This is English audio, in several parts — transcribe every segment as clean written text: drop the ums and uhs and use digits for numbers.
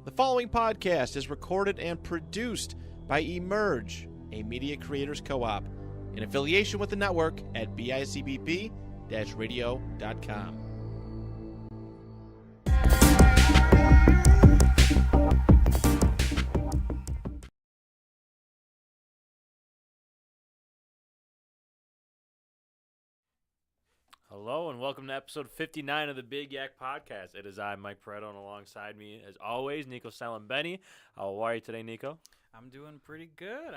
The following podcast is recorded and produced by Emerge, a media creators co-op, in affiliation with the network at bicbp-radio.com. Hello and welcome to episode 59 of the Big Yak Podcast. It is I, Mike Pareto, and alongside me, as always, Nico Benny. How are you today, Nico? I'm doing pretty good.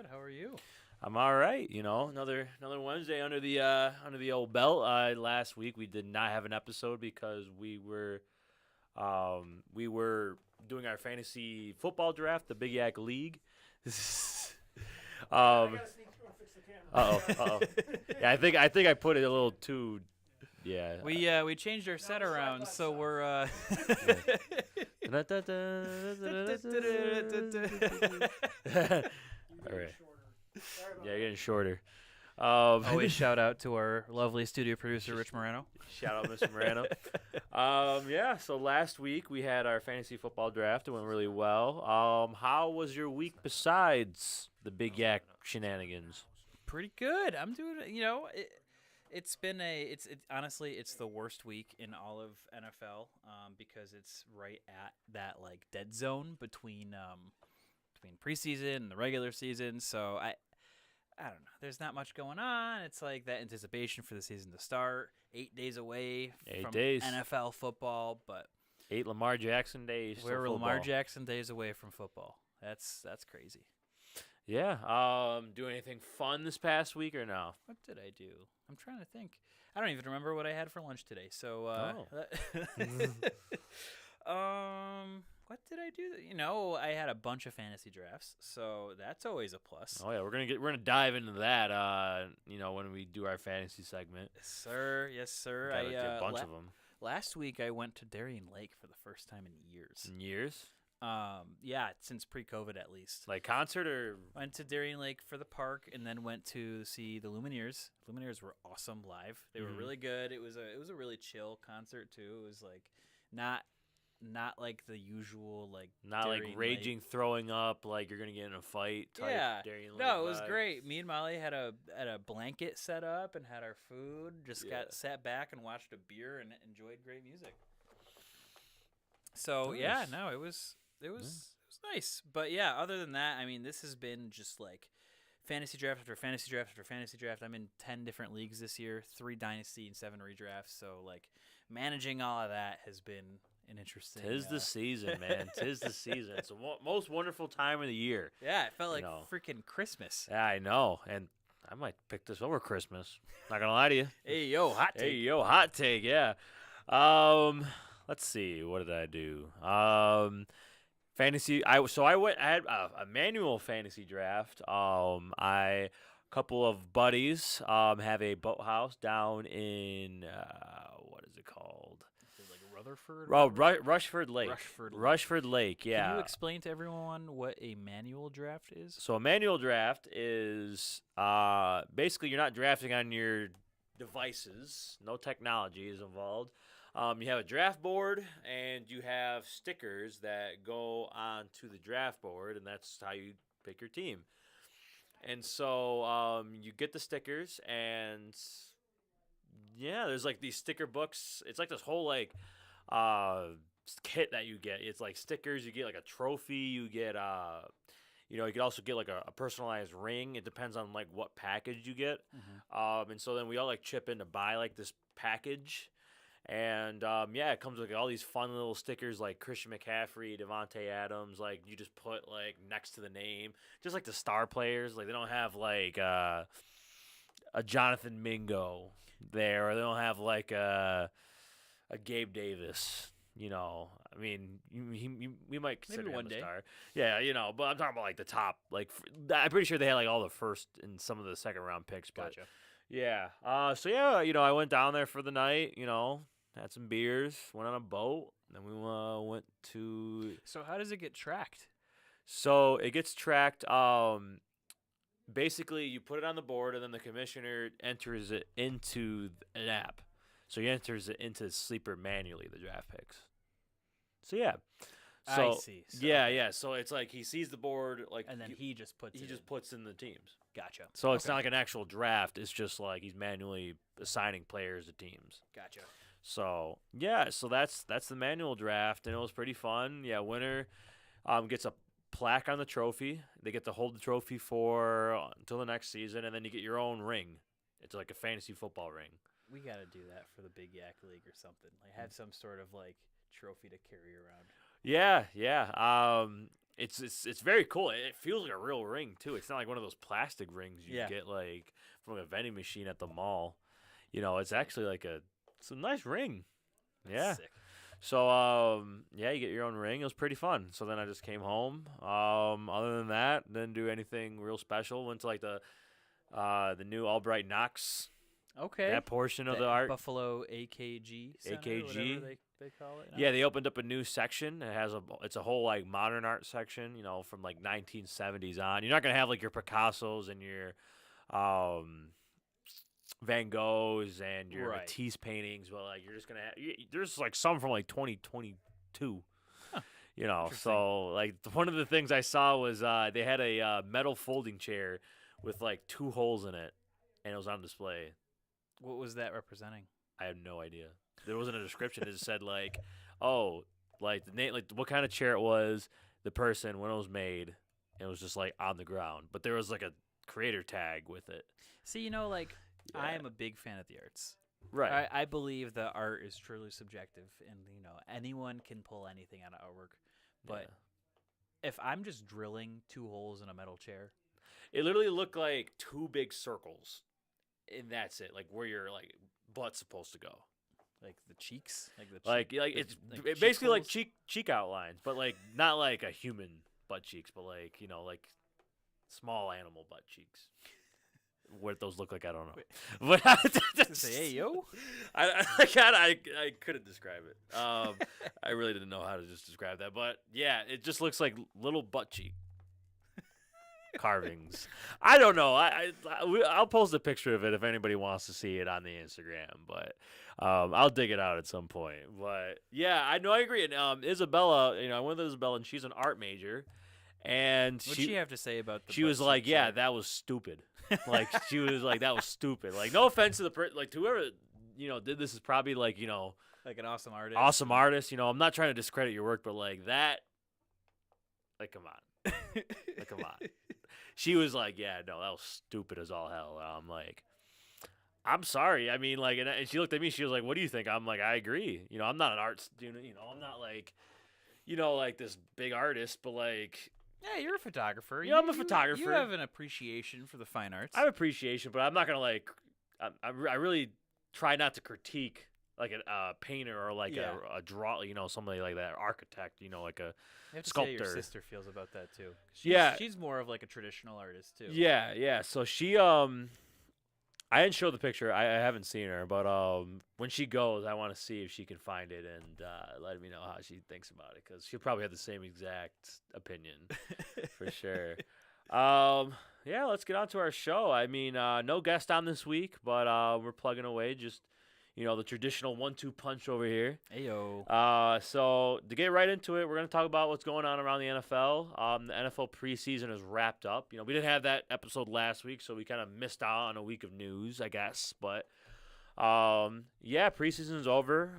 How are you? I'm all right. You know, another Wednesday under the old belt. Last week we did not have an episode because we were doing our fantasy football draft, the Big Yak League. Uh-oh. Yeah, I think I put it a little too. Yeah. We changed our set around, so we're. All right. Yeah, you're getting shorter. Always shout out to our lovely studio producer, Rich Moreno. Shout out, Mr. Moreno. Yeah. So last week we had our fantasy football draft. It went really well. How was your week besides the Big Yak shenanigans? Pretty good. I'm doing. Honestly, it's the worst week in all of NFL because it's right at that like dead zone between preseason and the regular season. So I don't know. There's not much going on. It's like that anticipation for the season to start. 8 days away from NFL football, but 8 Lamar Jackson days. We're Lamar Jackson days away from football. That's crazy. Yeah. Do anything fun this past week or no? What did I do? I'm trying to think. I don't even remember what I had for lunch today. So, what did I do? I had a bunch of fantasy drafts, so that's always a plus. Oh yeah, we're gonna dive into that. When we do our fantasy segment. Yes, sir. I a bunch of them. Last week I went to Darien Lake for the first time in years. Yeah, since pre-COVID at least. Like concert or? Went to Darien Lake for the park and then went to see the Lumineers. Lumineers were awesome live. They were really good. It was a really chill concert too. It was like not like the usual like not Darien like raging, Lake. Throwing up like you're gonna get in a fight type. Yeah, Darien Lake no, it was vibes. great. Me and Molly had a blanket set up and had our food. Just got sat back and watched a beer and enjoyed great music. So nice. yeah, no, it was nice. But yeah, other than that, I mean, this has been just like fantasy draft after fantasy draft after fantasy draft. I'm in 10 different leagues this year, 3 dynasty and 7 redrafts. So like managing all of that has been an interesting. Tis the season, man. Tis the season. It's the most wonderful time of the year. Yeah, it felt like freaking Christmas. Yeah, I know. And I might pick this over Christmas. Not gonna lie to you. Hey yo, hot take. Hey yo, hot take. Yeah. Let's see. What did I do? Fantasy. I had a manual fantasy draft. A couple of buddies have a boathouse down in what is it called? Like Rutherford? Oh, Rushford Lake. Rushford Lake. Yeah. Can you explain to everyone what a manual draft is? So a manual draft is basically you're not drafting on your devices. No technology is involved. You have a draft board, and you have stickers that go onto the draft board, and that's how you pick your team. And so you get the stickers, and yeah, there's like these sticker books. It's like this whole like kit that you get. It's like stickers. You get like a trophy. You get you could also get like a personalized ring. It depends on like what package you get. And so then we all like chip in to buy like this package. And, it comes with like, all these fun little stickers like Christian McCaffrey, Devontae Adams. Like, you just put, like, next to the name. Just like the star players. Like, they don't have, like, a Jonathan Mingo there. Or they don't have, like, a Gabe Davis. I mean, we might consider maybe him one a day. star. Yeah, but I'm talking about, like, the top. Like, I'm pretty sure they had, like, all the first and some of the second-round picks. But, Gotcha. yeah. I went down there for the night, had some beers, went on a boat, then we went to... So how does it get tracked? So it gets tracked, basically you put it on the board, and then the commissioner enters it into an app. So he enters it into Sleeper manually, the draft picks. So, yeah. So, I see. So, yeah, okay. yeah. So it's like he sees the board, like And then he just puts he it just in. puts in the teams. Gotcha. So it's Okay. not like an actual draft. It's just like he's manually assigning players to teams. Gotcha. So yeah, so that's the manual draft, and it was pretty fun. Yeah, winner gets a plaque on the trophy. They get to hold the trophy for until the next season, and then you get your own ring. It's like a fantasy football ring. We got to do that for the Big Yak League or something. Like have some sort of like trophy to carry around. Yeah, yeah. It's very cool. It feels like a real ring too. It's not like one of those plastic rings you get like from a vending machine at the mall. It's actually like it's a nice ring. Yeah. Sick. So yeah, you get your own ring. It was pretty fun. So then I just came home. Other than that, didn't do anything real special. Went to like the new Albright Knox. Okay. That portion of the art. Buffalo AKG. Center, AKG. whatever they call it. Now. Yeah, they opened up a new section. It's a whole like modern art section, from like 1970s on. You're not gonna have like your Picassos and your Van Goghs and your Matisse paintings, but like you're just gonna have there's like some from like 2022. Huh. So like one of the things I saw was they had a metal folding chair with like 2 holes in it, and it was on display. What was that representing? I have no idea. There wasn't a description. It just said like, oh, like the name, like what kind of chair it was, the person, when it was made, and it was just like on the ground. But there was like a creator tag with it. See, like Yeah. I am a big fan of the arts. Right. I believe that art is truly subjective, and anyone can pull anything out of artwork. But if I'm just drilling 2 holes in a metal chair, it literally looked like 2 big circles, and that's it. Like where your like butt's supposed to go. like the cheeks, It's cheek basically like holes? cheek outlines, but like not like a human butt cheeks, but like like small animal butt cheeks. What those look like, I don't know. But Say, hey yo, I couldn't describe it. I really didn't know how to just describe that, but yeah, it just looks like little butt cheek carvings. I don't know. I'll post a picture of it if anybody wants to see it on the Instagram, but I'll dig it out at some point. But yeah, I agree. And Isabella, I went with Isabella, and she's an art major, and what'd she have to say about the? she was butt like, cheek "Yeah, chair? that was stupid." Like she was like, "That was stupid." Like no offense to like whoever did this is probably like like an awesome artist. awesome artist. I'm not trying to discredit your work, but like that, like come on, like come on. She was like, "Yeah, no, that was stupid as all hell." I'm like, "I'm sorry." I mean, like, and she looked at me. She was like, "What do you think?" I'm like, "I agree." I'm not an art student. I'm not like, like this big artist, but like, Yeah, you're a photographer. Yeah, I'm a photographer. You have an appreciation for the fine arts. I have appreciation, but I'm not gonna like. I really try not to critique like a painter or like a draw. Somebody like that, architect. Like a You have to sculptor. say your sister feels about that too. Yeah. she's more of like a traditional artist too. Yeah, yeah. So she I didn't show the picture. I haven't seen her, but when she goes, I want to see if she can find it and let me know how she thinks about it, because she'll probably have the same exact opinion for sure. Yeah, let's get on to our show. I mean, no guest on this week, but we're plugging away. Just the traditional 1-2 punch over here. Ayo. So to get right into it, we're going to talk about what's going on around the NFL. The NFL preseason is wrapped up. We didn't have that episode last week, so we kind of missed out on a week of news, I guess. But yeah, preseason is over.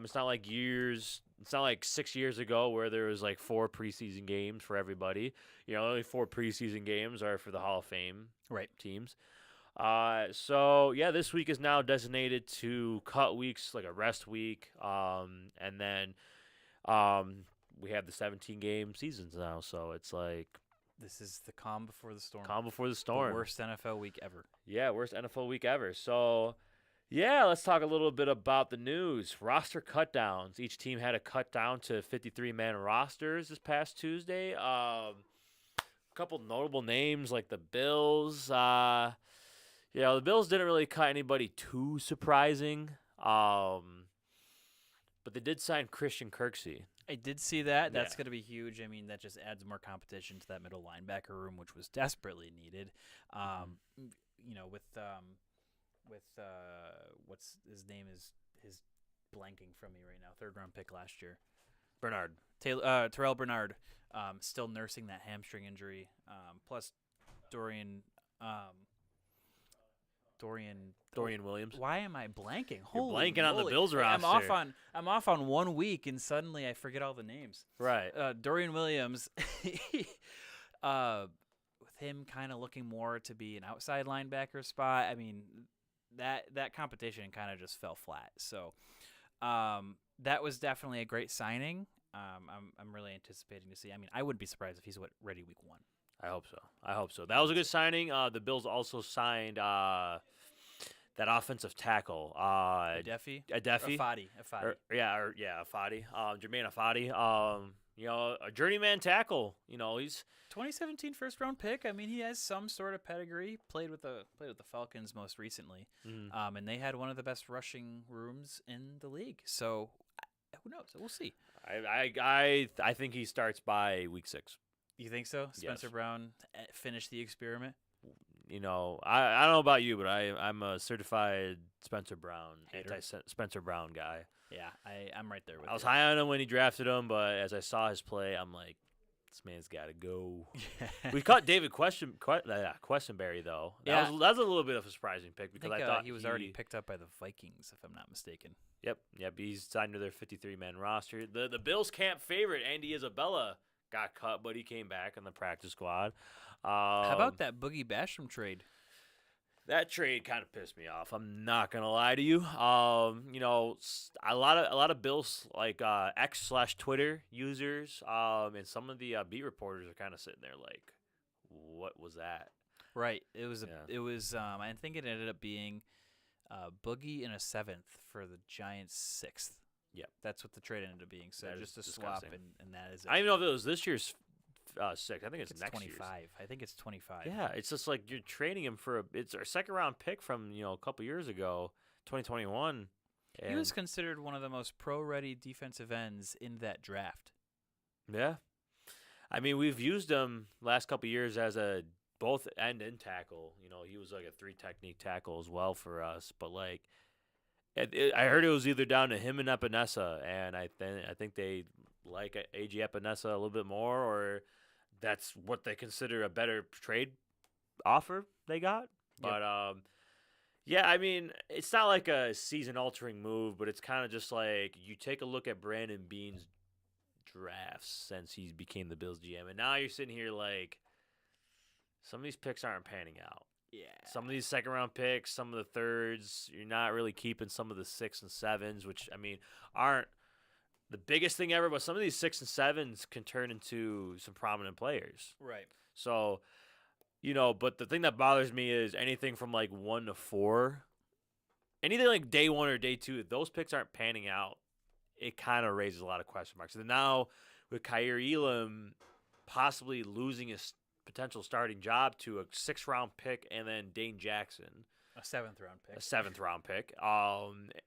It's not like It's not like 6 years ago where there was like 4 preseason games for everybody. Only 4 preseason games are for the Hall of Fame teams. So yeah, this week is now designated to cut weeks, like a rest week. And then we have the 17-game seasons now, so it's like This is the calm before the storm. calm before the storm. The worst NFL week ever. Yeah, worst NFL week ever. So yeah, let's talk a little bit about the news. Roster cutdowns. Each team had a cut down to 53-man rosters this past Tuesday. A couple notable names like the Bills. The Bills didn't really cut anybody too surprising. But they did sign Christian Kirksey. I did see that. That's Yeah. going to be huge. I mean, that just adds more competition to that middle linebacker room, which was desperately needed. With what's his name is blanking from me right now. 3rd round pick last year. Bernard. Terrell Bernard, still nursing that hamstring injury. Plus Dorian Williams. Why am I blanking? You're Holy blanking on the moly. Bills roster. I'm off on 1 week, and suddenly I forget all the names. Right. Dorian Williams, with him kind of looking more to be an outside linebacker spot. I mean, that competition kind of just fell flat. So that was definitely a great signing. I'm really anticipating to see. I mean, I wouldn't be surprised if he's ready week 1. I hope so. That was a good signing. The Bills also signed that offensive tackle. Adefi? Afadi. Afadi. Jermaine Afadi. A journeyman tackle. He's 2017 first-round pick. I mean, he has some sort of pedigree. Played with the Falcons most recently, and they had one of the best rushing rooms in the league. So who knows? We'll see. I think he starts by week 6. You think so? Spencer Yes. Brown finished the experiment. I don't know about you, but I'm a certified Spencer Brown, Hater. Spencer Brown guy. Yeah, I'm right there with you. I was high on him when he drafted him, but as I saw his play, I'm like, this man's got to go. We caught David Questenberry, though. That was a little bit of a surprising pick because I thought he was already picked up by the Vikings, if I'm not mistaken. Yep. He's signed to their 53-man roster. The Bills' camp favorite, Andy Isabella, got cut, but he came back on the practice squad. How about that Boogie Basham trade? That trade kind of pissed me off. I'm not gonna lie to you. A lot of Bills like X/Twitter users, and some of the beat reporters are kind of sitting there like, "What was that?" Right. It was. I think it ended up being Boogie in a 7th for the Giants' 6th. Yep. That's what the trade ended up being. So That just a is swap, disgusting. and that is it. I don't even know if it was this year's 6th. I think it's next 25. year's. I think it's 25. Yeah, it's just like you're trading him for it's our second round pick from a couple years ago, 2021. He was considered one of the most pro-ready defensive ends in that draft. Yeah, I mean we've used him last couple years as a both end and tackle. He was like a 3 technique tackle as well for us. But like, I heard it was either down to him and Epinesa, and I think they like A.J. Epinesa a little bit more, or that's what they consider a better trade offer they got. Yep. But I mean, it's not like a season-altering move, but it's kind of just like you take a look at Brandon Beane's drafts since he became the Bills GM, and now you're sitting here like some of these picks aren't panning out. Yeah. Some of these second-round picks, some of the thirds, you're not really keeping some of the 6 and 7s, which, I mean, aren't the biggest thing ever, but some of these 6 and 7s can turn into some prominent players. Right. So, but the thing that bothers me is anything from like 1 to 4, anything like day 1 or day 2, if those picks aren't panning out, it kind of raises a lot of question marks. And now with Khair Elam possibly losing his potential starting job to a 6th-round pick and then Dane Jackson, a 7th-round pick. a 7th-round pick.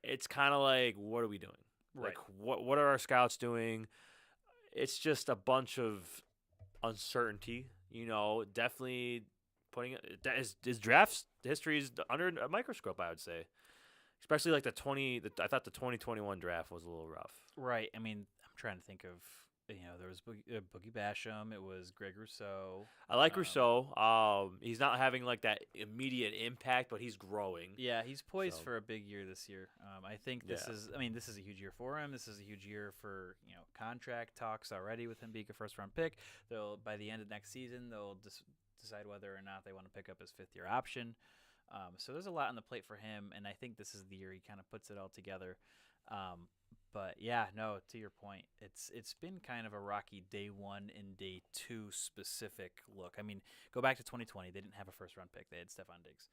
It's kind of like, what are we doing? Right. Like, what are our scouts doing? It's just a bunch of uncertainty. Definitely putting his draft history is under a microscope, I would say. Especially like I thought the 2021 draft was a little rough. Right. I mean, I'm trying to think of, there was Boogie Basham. It was Greg Rousseau. I like Rousseau. He's not having like that immediate impact, but he's growing. Yeah, he's poised So- for a big year this year. I think this is a huge year for him. This is a huge year for, contract talks already with him being a first-round pick. By the end of next season, they'll decide whether or not they want to pick up his 5th-year option. So there's a lot on the plate for him, and I think this is the year he kind of puts it all together. But yeah, no, to your point, it's been kind of a rocky day 1 and day 2 specific look. I mean, go back to 2020. They didn't have a first-round pick. They had Stephon Diggs.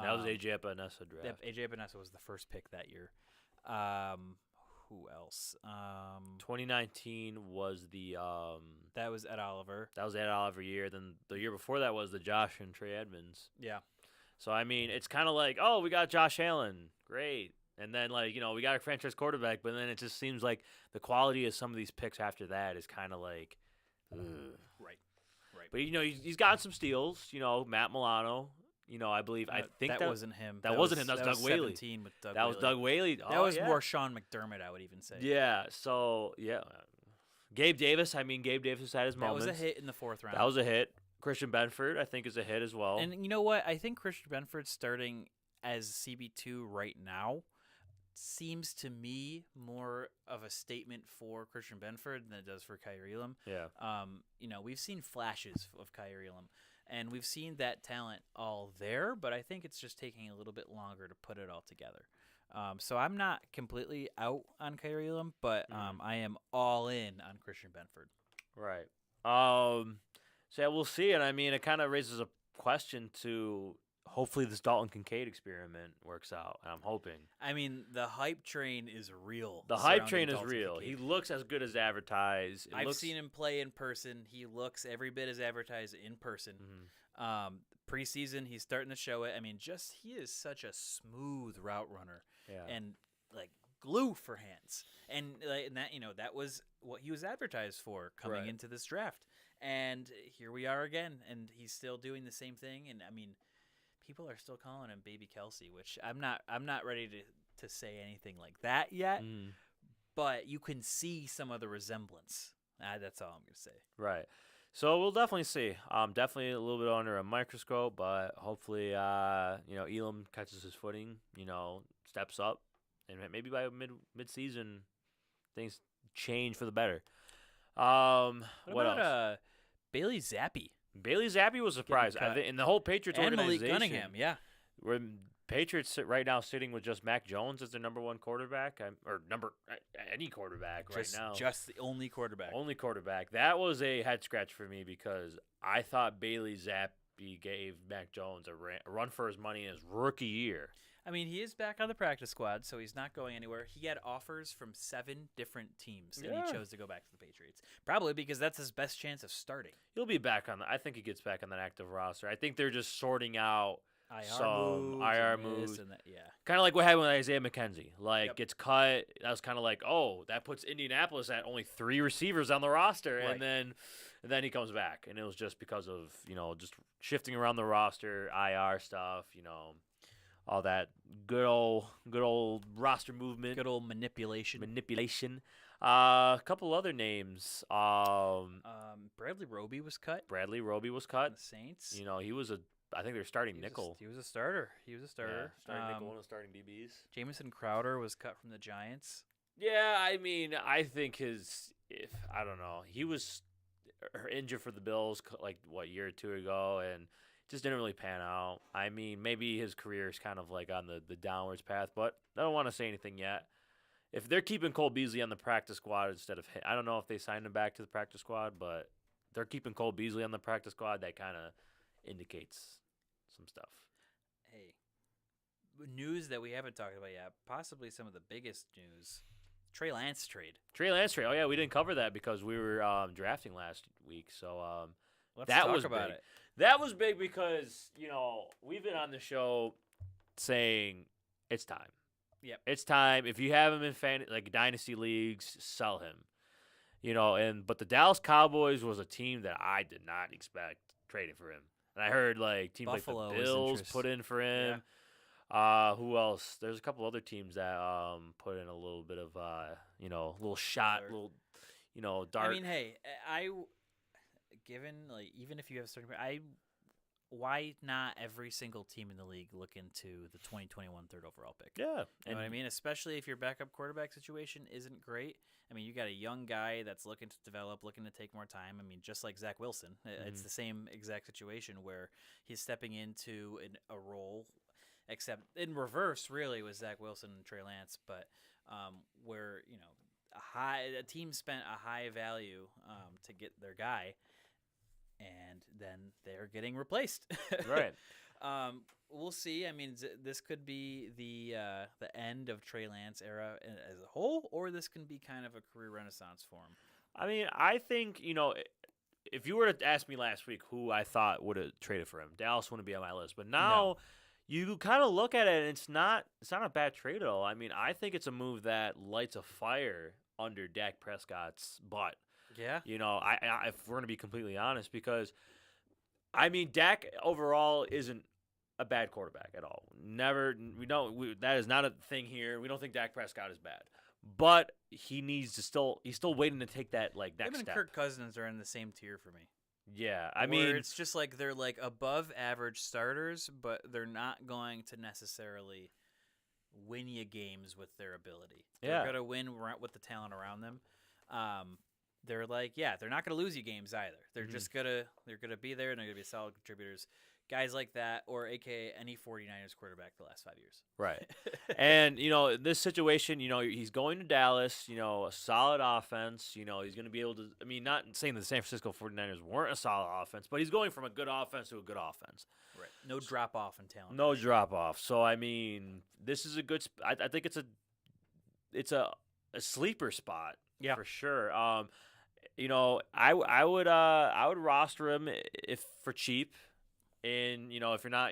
That was A.J. Epinesa draft. Yep, A.J. Epinesa was the first pick that year. Who else? 2019 was the That was Ed Oliver. that was Ed Oliver year. Then the year before that was the Josh and Trey Edmonds. Yeah. So I mean, it's kind of like, oh, we got Josh Allen, great, and then like we got a franchise quarterback, but then it just seems like the quality of some of these picks after that is kind of like, ugh. Right. But he's got some steals. Matt Milano. I believe I think that wasn't him. that wasn't him. That was Doug Whaley. 17 with Doug That was Whaley. Doug Whaley. That Oh, was yeah. more Sean McDermott, I would even say. Yeah. So yeah, Gabe Davis. I mean, Gabe Davis had his That moments. was a hit in the 4th round. That was a hit. Christian Benford, I think, is a hit as well. And you know what? I think Christian Benford starting as CB2 right now seems to me more of a statement for Christian Benford than it does for Kyrie Elam. Yeah. We've seen flashes of Kyrie Elam, and we've seen that talent all there, but I think it's just taking a little bit longer to put it all together. So I'm not completely out on Kyrie Elam, but I am all in on Christian Benford. Right. So yeah, we'll see. And I mean, it kind of raises a question to hopefully this Dalton Kincaid experiment works out. And I'm hoping. I mean, the hype train is real. The hype surrounding train is Dalton real. Kincaid. He looks as good as advertised. I've seen him play in person. He looks every bit as advertised in person. Preseason, he's starting to show it. I mean, he is such a smooth route runner. Yeah. And like glue for hands. And that was what he was advertised for coming into this draft. And here we are again, and he's still doing the same thing. And I mean, people are still calling him Baby Kelsey, which I'm not ready to say anything like that yet. But you can see some of the resemblance. That's all I'm gonna say. Right. So we'll definitely see. Definitely a little bit under a microscope, but hopefully, Elam catches his footing. Steps up, and maybe by mid-season, things change for the better. What about else? Bailey Zappi? Bailey Zappi was a surprise. I think, in the whole Patriots And Malik organization. Cunningham, yeah. Where Patriots sit right now sitting with just Mac Jones as their number one quarterback, any quarterback right now. Just the only quarterback. Only quarterback. That was a head scratch for me because I thought Bailey Zappi gave Mac Jones a run for his money in his rookie year. I mean, he is back on the practice squad, so he's not going anywhere. He had offers from 7 different teams, and he chose to go back to the Patriots. Probably because that's his best chance of starting. He'll be back I think he gets back on that active roster. I think they're just sorting out IR moves. And that, yeah. Kind of like what happened with Isaiah McKenzie. Gets cut. That was kind of like, that puts Indianapolis at only 3 receivers on the roster. Right. And then he comes back. And it was just because of, just shifting around the roster, IR stuff, all that good old roster movement. Good old manipulation. A couple other names. Bradley Roby was cut. The Saints. He was I think they're starting nickel. He was a starter. Starting nickel, one of the starting DBs. Jamison Crowder was cut from the Giants. Yeah, I mean, I think I don't know. He was injured for the Bills, a year or two ago, and just didn't really pan out. I mean, maybe his career is kind of on the downwards path, but I don't want to say anything yet. If they're keeping Cole Beasley on the practice squad instead of I don't know if they signed him back to the practice squad, but they're keeping Cole Beasley on the practice squad. That kind of indicates some stuff. Hey, news that we haven't talked about yet, possibly some of the biggest news. Trey Lance trade. Oh, yeah, we didn't cover that because we were drafting last week, so Let's that talk was about big. it. That was big because, we've been on the show saying it's time. Yep. It's time. If you have him in dynasty leagues, sell him. But the Dallas Cowboys was a team that I did not expect trading for him. And I heard teams Buffalo like was the Bills interested. put in for him. Yeah. Who else? There's a couple other teams that put in a little bit of little shot, little dart. I mean, hey, given even if you have a certain, why not every single team in the league look into the 2021 third overall pick? Yeah, You know what I mean? Especially if your backup quarterback situation isn't great. I mean, you got a young guy that's looking to develop, looking to take more time. I mean, just like Zach Wilson, it's the same exact situation where he's stepping into a role, except in reverse, really, with Zach Wilson and Trey Lance, but where a team spent a high value to get their guy, and then they're getting replaced. Right. We'll see. I mean, this could be the end of Trey Lance era as a whole, or this can be kind of a career renaissance for him. I mean, I think, if you were to ask me last week who I thought would have traded for him, Dallas wouldn't be on my list. But now you kind of look at it, and it's not a bad trade at all. I mean, I think it's a move that lights a fire under Dak Prescott's butt. Yeah. If we're going to be completely honest, because, I mean, Dak overall isn't a bad quarterback at all. Never. That is not a thing here. We don't think Dak Prescott is bad. but he needs to he's still waiting to take that like Him next and step. Kirk Cousins are in the same tier for me. Yeah, I Where mean, it's just like they're like above average starters, but they're not going to necessarily win you games with their ability. They're Yeah. gonna win with the talent around them. They're like, yeah, they're not gonna lose you games either. They're Mhm. just they're gonna be there and they're gonna be solid contributors. Guys like that, or AKA any 49ers quarterback the last 5 years. right. And, this situation, he's going to Dallas, a solid offense. He's going to be able to, I mean, not saying the San Francisco 49ers weren't a solid offense, but he's going from a good offense to a good offense. Right. No drop off in talent. No drop off. So, I mean, this is a good, I think it's a sleeper spot. Yeah. For sure. I would roster him if for cheap. And, if you're not,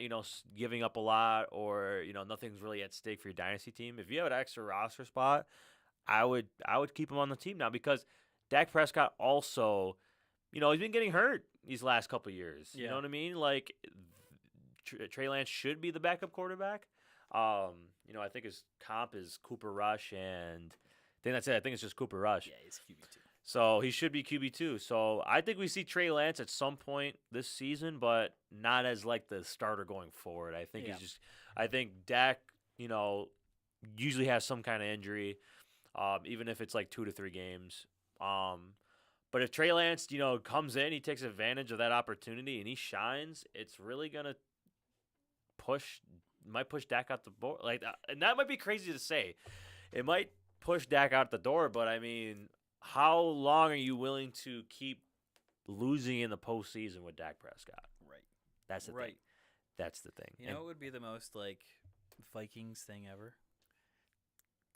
giving up a lot or, nothing's really at stake for your dynasty team, if you have an extra roster spot, I would keep him on the team now because Dak Prescott also, he's been getting hurt these last couple of years. You Yeah. know what I mean? Like, Trey Lance should be the backup quarterback. I think his comp is Cooper Rush, and I think that's it. I think it's just Cooper Rush. Yeah, he's QB2. So he should be QB2. So I think we see Trey Lance at some point this season, but not as like the starter going forward. I think I think Dak, usually has some kind of injury, even if it's like 2 to 3 games. But if Trey Lance, comes in, he takes advantage of that opportunity and he shines, it's really gonna might push Dak out the board. Like, and that might be crazy to say. It might push Dak out the door, but I mean, how long are you willing to keep losing in the postseason with Dak Prescott? Right. That's the thing. That's the thing. You know, it would be the most like Vikings thing ever.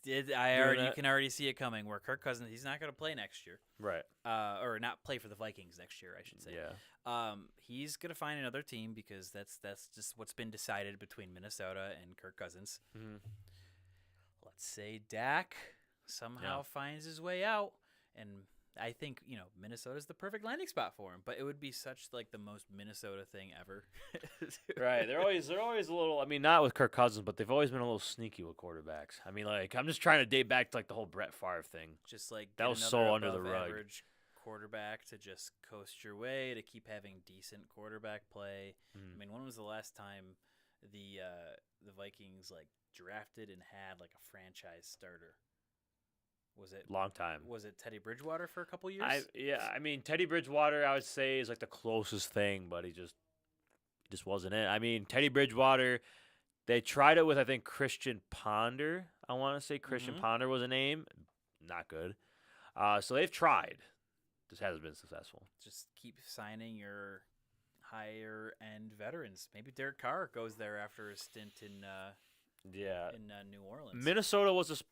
You that? can already see it coming. Where Kirk Cousins, he's not going to play next year, Right. or not play for the Vikings next year, I should say. Yeah. He's going to find another team because that's just what's been decided between Minnesota and Kirk Cousins. Mm-hmm. Let's say Dak somehow finds his way out, and I think Minnesota's the perfect landing spot for him. But it would be such like the most Minnesota thing ever. Right. They're always a little. I mean, not with Kirk Cousins, but they've always been a little sneaky with quarterbacks. I mean, like I'm just trying to date back to like the whole Brett Favre thing. Just like that get was another so under the above rug. average quarterback to just coast your way to keep having decent quarterback play. I mean, when was the last time the Vikings like drafted and had like a franchise starter? Was it long time? Was it Teddy Bridgewater for a couple years? I mean, Teddy Bridgewater, I would say, is like the closest thing, but he just wasn't it. I mean, Teddy Bridgewater, they tried it with I think Christian Ponder. I want to say Christian Ponder was a name. Not good. So they've tried. Just hasn't been successful. Just keep signing your higher end veterans. Maybe Derek Carr goes there after a stint in New Orleans. Minnesota was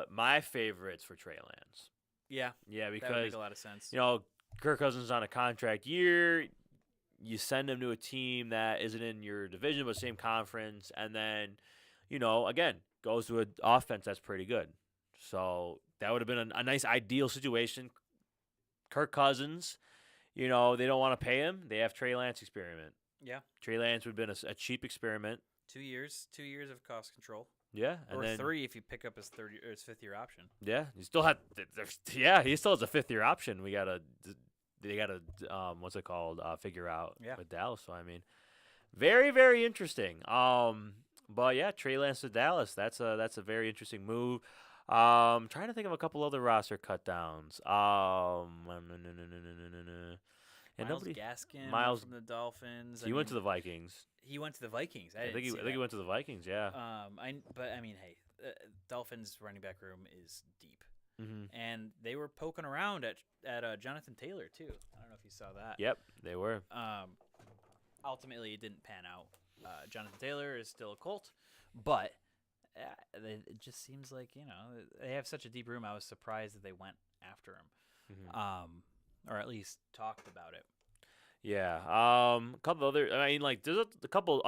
my favorites for Trey Lance. Yeah, because that would make a lot of sense. Kirk Cousins on a contract year. You send him to a team that isn't in your division but same conference, and then again goes to an offense that's pretty good. So that would have been a nice ideal situation. Kirk Cousins, they don't want to pay him. They have Trey Lance experiment. Yeah, Trey Lance would have been a cheap experiment. 2 years of cost control. Yeah, and or then 3 if you pick up his fifth year option. Yeah, he still had. He still has a 5th year option. They gotta what's it called? Figure out with Dallas. So I mean, very very interesting. But yeah, Trey Lance to Dallas. That's a very interesting move. Trying to think of a couple other roster cut downs. Miles Gaskin from the Dolphins. He went to the Vikings. He went to the Vikings. I think he went to the Vikings. Yeah. But I mean, hey, Dolphins running back room is deep, and they were poking around at Jonathan Taylor too. I don't know if you saw that. Yep, they were. Ultimately, it didn't pan out. Jonathan Taylor is still a Colt, but it just seems like they have such a deep room. I was surprised that they went after him, or at least talked about it. Yeah. A couple other. I mean, like there's a couple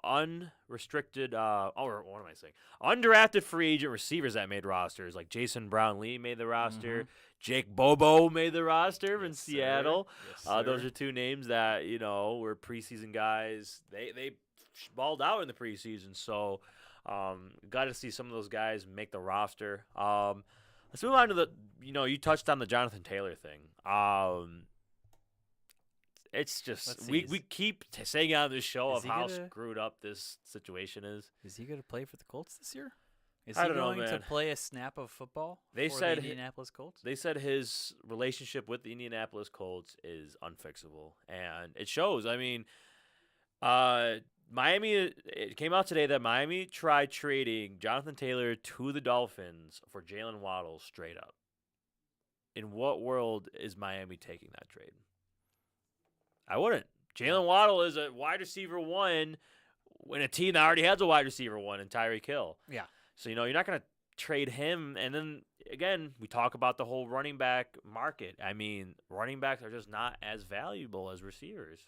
unrestricted. What am I saying? Undrafted free agent receivers that made rosters. Like Jason Brown-Lee made the roster. Jake Bobo made the roster in Seattle. Yes, those are 2 names that were preseason guys. They balled out in the preseason. So, Got to see some of those guys make the roster. Let's move on to you touched on the Jonathan Taylor thing. It's just we keep saying on this show of how screwed up this situation is. Is he going to play for the Colts this year? Is I he don't know, going to man. play a snap of football They for said the Indianapolis Colts? They said his relationship with the Indianapolis Colts is unfixable, and it shows. I mean, Miami. It came out today that Miami tried trading Jonathan Taylor to the Dolphins for Jalen Waddle straight up. In what world is Miami taking that trade? I wouldn't. Jalen Waddle is a wide receiver one in a team that already has a wide receiver one in Tyreek Hill. Yeah. So, you're not going to trade him. And then, again, we talk about the whole running back market. I mean, running backs are just not as valuable as receivers.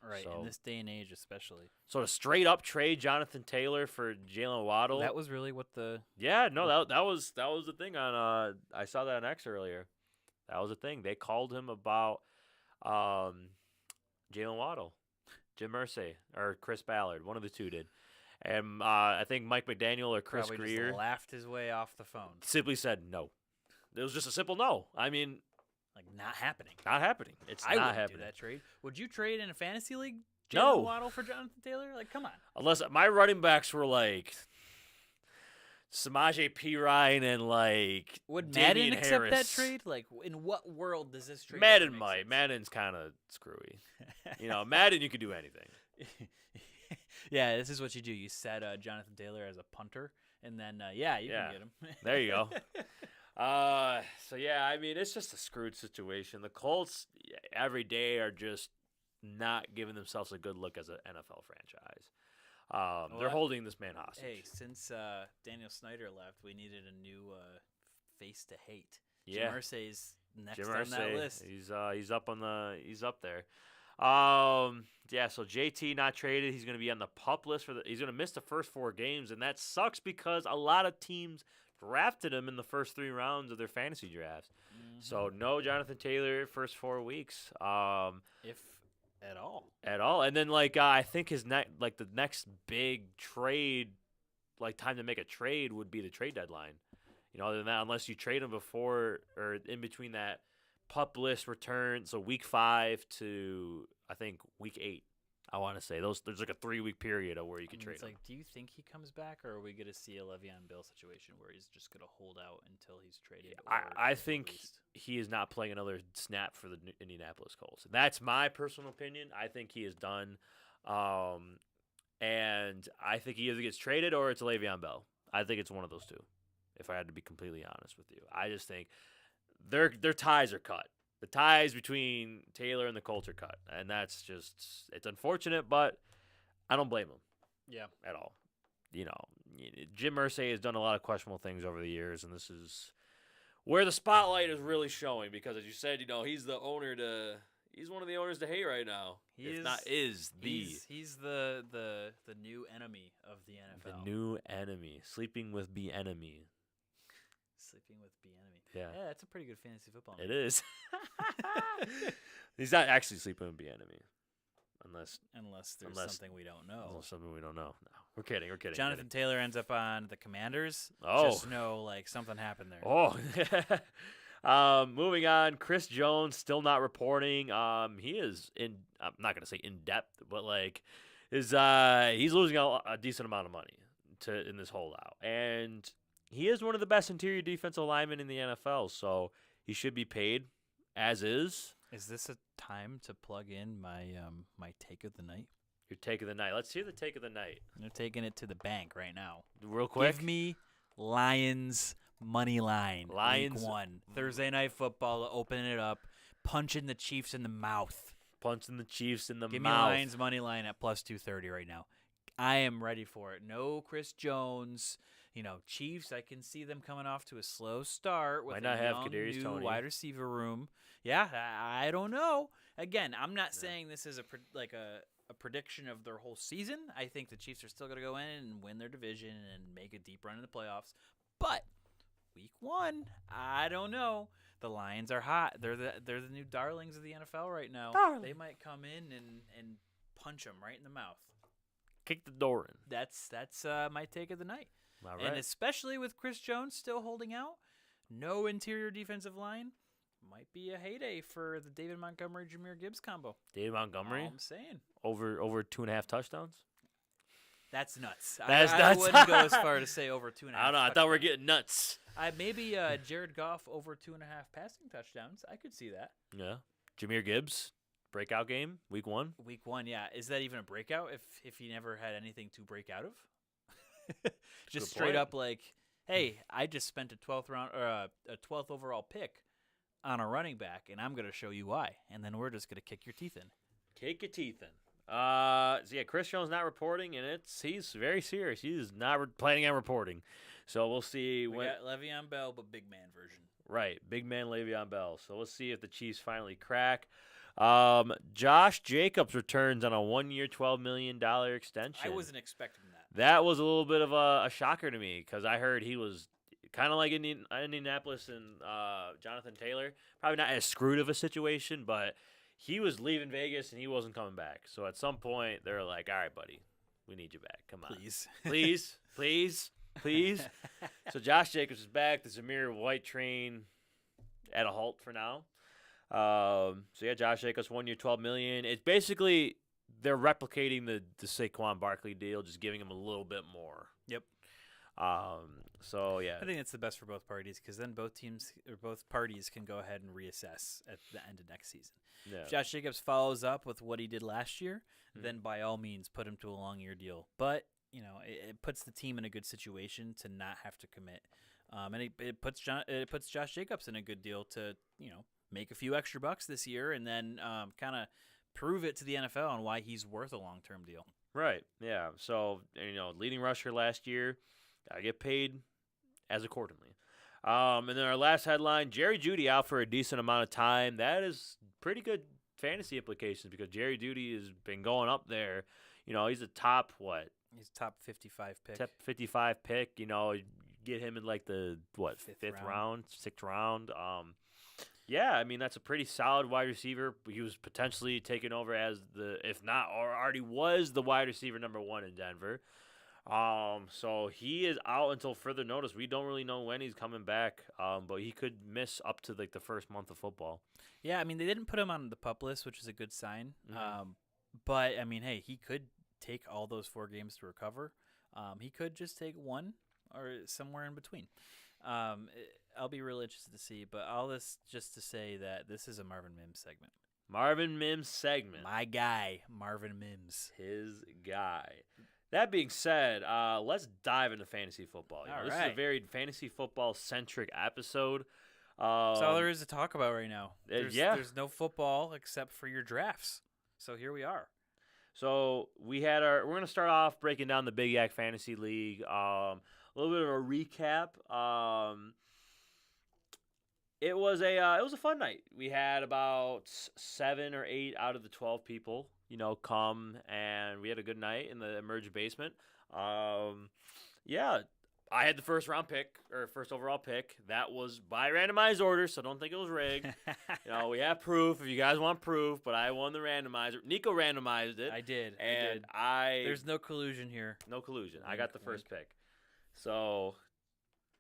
Right, so, in this day and age especially. So to straight up trade Jonathan Taylor for Jalen Waddle. That was really what the... Yeah, no, that was the thing on I saw that on X earlier. That was the thing. They called him about Jalen Waddle, Jim Irsay, or Chris Ballard. One of the two did. And I think Mike McDaniel or Chris Probably Greer just laughed his way off the phone. simply said no. It was just a simple no. I mean, like, not happening. Not happening. It's I not wouldn't happening. do that trade. Would you trade in a fantasy league No. Jalen Waddle for Jonathan Taylor? Like, come on. Unless my running backs were like Samaje Perine and like Would Damian Madden accept that Harris. trade? Like, in what world does this trade Madden ever make might. sense? Madden's kind of screwy. Madden you could do anything. Yeah, this is what you do. You set Jonathan Taylor as a punter, and then, you can get him. There you go. So, yeah, I mean, it's just a screwed situation. The Colts every day are just not giving themselves a good look as an NFL franchise. They're holding this man hostage. Hey, since Daniel Snyder left, we needed a new face to hate. Yeah. Jim Irsay's next Jim on Irsay, that list. He's up there. So JT not traded. He's going to be on the PUP list he's going to miss the first 4 games, and that sucks because a lot of teams drafted him in the first 3 rounds of their fantasy drafts. Mm-hmm. So no Jonathan Taylor first 4 weeks. If at all. At all. And then I think the next big trade, time to make a trade would be the trade deadline. Other than that, unless you trade him before or in between that PUP list return, so week 5 to I think week 8. I want to say there's like a 3-week period of where you can trade it's him. do you think he comes back, or are we going to see a Le'Veon Bell situation where he's just going to hold out until he's traded? I think he is not playing another snap for the Indianapolis Colts. That's my personal opinion. I think he is done, and I think he either gets traded or it's Le'Veon Bell. I think it's one of those two. If I had to be completely honest with you, I just think their ties are cut. The ties between Taylor and the Colts are cut, and that's it's unfortunate, but I don't blame him. Yeah, at all. Jim Irsay has done a lot of questionable things over the years, and this is where the spotlight is really showing because, as you said, he's the owner he's one of the owners to hate right now. He's the new enemy of the NFL. The new enemy, sleeping with the enemy. Sleeping with the enemy. Yeah, that's a pretty good fantasy football name. It is. He's not actually sleeping with the enemy, unless there's something we don't know. Unless something we don't know. No, we're kidding. Jonathan Taylor ends up on the Commanders. Oh, just know something happened there. Oh, moving on. Chris Jones still not reporting. He is I'm not gonna say in depth, but he's losing a decent amount of money in this holdout, and he is one of the best interior defensive linemen in the NFL, so he should be paid as is. Is this a time to plug in my take of the night? Your take of the night. Let's hear the take of the night. They're taking it to the bank right now. Real quick. Give me Lions money line. Lions. Week 1. Thursday Night Football to open it up. Punching the Chiefs in the mouth. Punching the Chiefs in the Give mouth. Give me Lions money line at plus 230 right now. I am ready for it. No Chris Jones. Chiefs, I can see them coming off to a slow start with a young new Tony. wide receiver room. Yeah, I don't know. Again, I'm not saying this is a prediction of their whole season. I think the Chiefs are still going to go in and win their division and make a deep run in the playoffs. But week 1, I don't know. The Lions are hot. They're the new darlings of the NFL right now. They might come in and punch them right in the mouth. Kick the door in. That's my take of the night. All And right. especially with Chris Jones still holding out, no interior defensive line, might be a heyday for the David Montgomery Jahmyr Gibbs combo. David Montgomery All I'm saying. over 2.5 touchdowns. That's nuts. That's I nuts. wouldn't go as far to say over 2.5. I don't know. I thought we were getting nuts. Maybe Jared Goff over 2.5 passing touchdowns. I could see that. Yeah. Jahmyr Gibbs, breakout game, week 1. Week 1, yeah. Is that even a breakout if he never had anything to break out of? Just Good straight point. up like, hey, I just spent a 12th round or a 12th overall pick on a running back, and I'm going to show you why. And then we're just going to kick your teeth in. Kick your teeth in. So yeah, Chris Jones not reporting, and he's very serious. He's not planning on reporting. So we'll see We when. got Le'Veon Bell, but big man version. Right, big man Le'Veon Bell. So we'll see if the Chiefs finally crack. Josh Jacobs returns on a 1-year, $12 million extension. I wasn't expecting that. That was a little bit of a shocker to me because I heard he was kind of like Indianapolis and Jonathan Taylor. Probably not as screwed of a situation, but he was leaving Vegas and he wasn't coming back. So at some point, they're like, all right, buddy, we need you back. Come on. Please. So Josh Jacobs is back. The Zamir White train at a halt for now. So yeah, Josh Jacobs 1 year, $12 million. It's basically they're replicating the Saquon Barkley deal, just giving him a little bit more. Yep. So yeah, I think it's the best for both parties because then both teams or both parties can go ahead and reassess at the end of next season. yeah. If Josh Jacobs follows up with what he did last year, then by all means put him to a long-year deal. But it puts the team in a good situation to not have to commit, and it puts Josh Jacobs in a good deal to make a few extra bucks this year and then kind of prove it to the NFL on why he's worth a long-term deal. Right. Yeah. So leading rusher last year, I get paid as accordingly. And then our last headline: Jerry Jeudy out for a decent amount of time. That is pretty good fantasy implications because Jerry Jeudy has been going up there. He's a top He's top 55 pick. Top 55 pick. Get him in like the fifth round, sixth round. Yeah, I mean that's a pretty solid wide receiver. He was potentially taken over as if not, or already was the wide receiver number 1 in Denver. So he is out until further notice. We don't really know when he's coming back. But he could miss up to like the first month of football. Yeah, I mean they didn't put him on the PUP list, which is a good sign. Mhm. But I mean, hey, he could take all those 4 games to recover. He could just take 1 or somewhere in between. I'll be real interested to see, but all this just to say that this is a Marvin Mims segment. Marvin Mims segment. My guy, Marvin Mims. His guy. That being said, let's dive into fantasy football. This is a very fantasy football centric episode. That's all there is to talk about right now. Yeah. There's no football except for your drafts. So here we are. So we're going to start off breaking down the Big Yak Fantasy League. A little bit of a recap. It was a fun night. We had about 7 or 8 out of the 12 people, come, and we had a good night in the Emerge basement. Yeah, I had the first overall pick. That was by randomized order, so don't think it was rigged. We have proof if you guys want proof, but I won the randomizer. Nico randomized it. I did. And There's no collusion here. No collusion. I Wink, got the first pick. So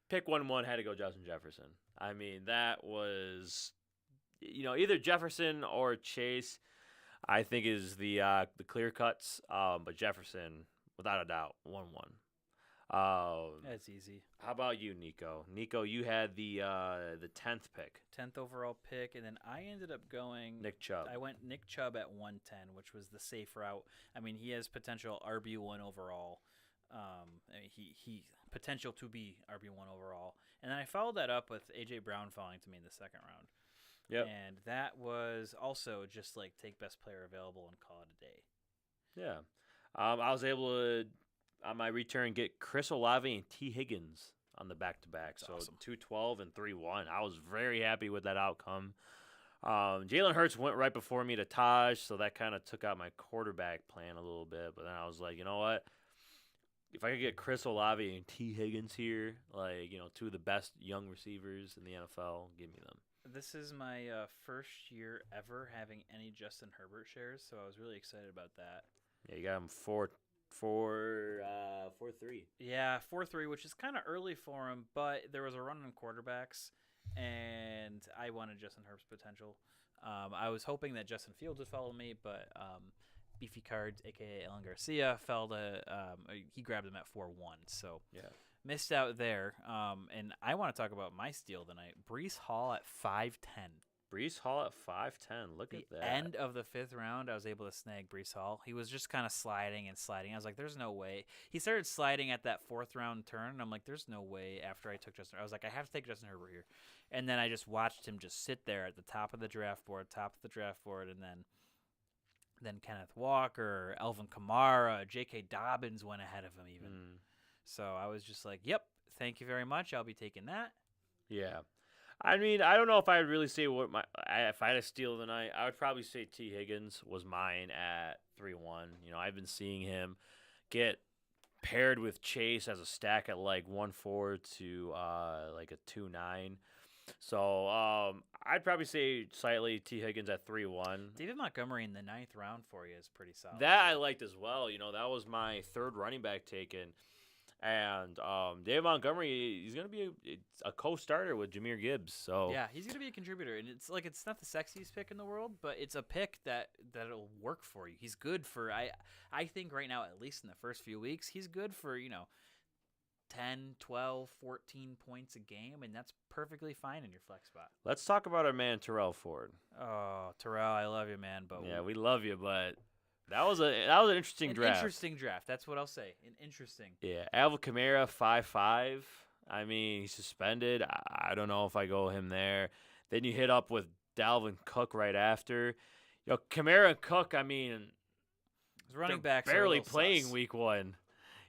pick 1-1 had to go Justin Jefferson. I mean, that was, either Jefferson or Chase, I think is the clear cuts. But Jefferson, without a doubt, 1-1. That's easy. How about you, Nico? Nico, you had the 10th pick. 10th overall pick, and then I ended up going Nick Chubb. I went Nick Chubb at 110, which was the safe route. I mean, he has potential RB1 overall. He potential to be RB1 overall. And then I followed that up with A.J. Brown falling to me in the second round. Yep. And that was also just like take best player available and call it a day. Yeah. I was able to, on my return, get Chris Olave and T. Higgins on the back-to-back. So awesome. 2-12 and 3-1. I was very happy with that outcome. Jalen Hurts went right before me to Taj, so that kind of took out my quarterback plan a little bit. But then I was like, you know what? If I could get Chris Olave and T. Higgins here, 2 of the best young receivers in the NFL, give me them. This is my first year ever having any Justin Herbert shares, so I was really excited about that. Yeah, you got him 4 4-3. Yeah, 4-3, which is kind of early for him, but there was a run on quarterbacks, and I wanted Justin Herbst's potential. I was hoping that Justin Fields would follow me, but Beefy Cards, a.k.a. Alan Garcia, he grabbed him at 4-1, so missed out there. And I want to talk about my steal tonight. Breece Hall at 5'10". Breece Hall at 5'10". Look at that. End of the 5th round, I was able to snag Breece Hall. He was just kind of sliding and sliding. I was like, there's no way. He started sliding at that 4th round turn, and I'm like, there's no way after I took Justin. I was like, I have to take Justin Herbert here. And then I just watched him just sit there at the top of the draft board, and then Kenneth Walker, Alvin Kamara, J.K. Dobbins went ahead of him even. So I was just like, yep, thank you very much. I'll be taking that. Yeah. I mean, I don't know if I would really say if I had a steal tonight. I would probably say T. Higgins was mine at 3-1. You know, I've been seeing him get paired with Chase as a stack at like 1-4 to like a 2-9. So I'd probably say slightly T. Higgins at 3-1. David Montgomery in the 9th round for you is pretty solid. That I liked as well. You know, that was my 3rd running back taken. And David Montgomery, he's going to be a co-starter with Jahmyr Gibbs. So yeah, he's going to be a contributor. And it's not the sexiest pick in the world, but it's a pick that'll work for you. He's good for, I think right now, at least in the first few weeks, he's good for, 10, 12, 14 points a game, and that's perfectly fine in your flex spot. Let's talk about our man, Terrell Ford. Oh, Terrell, I love you, man. But yeah, we love you, but that was an interesting draft. Interesting draft. That's what I'll say. An interesting. Yeah, Alvin Kamara, 5'5". I mean, he's suspended. I don't know if I go him there. Then you hit up with Dalvin Cook right after. Kamara and Cook, I mean, his running backs barely playing week 1.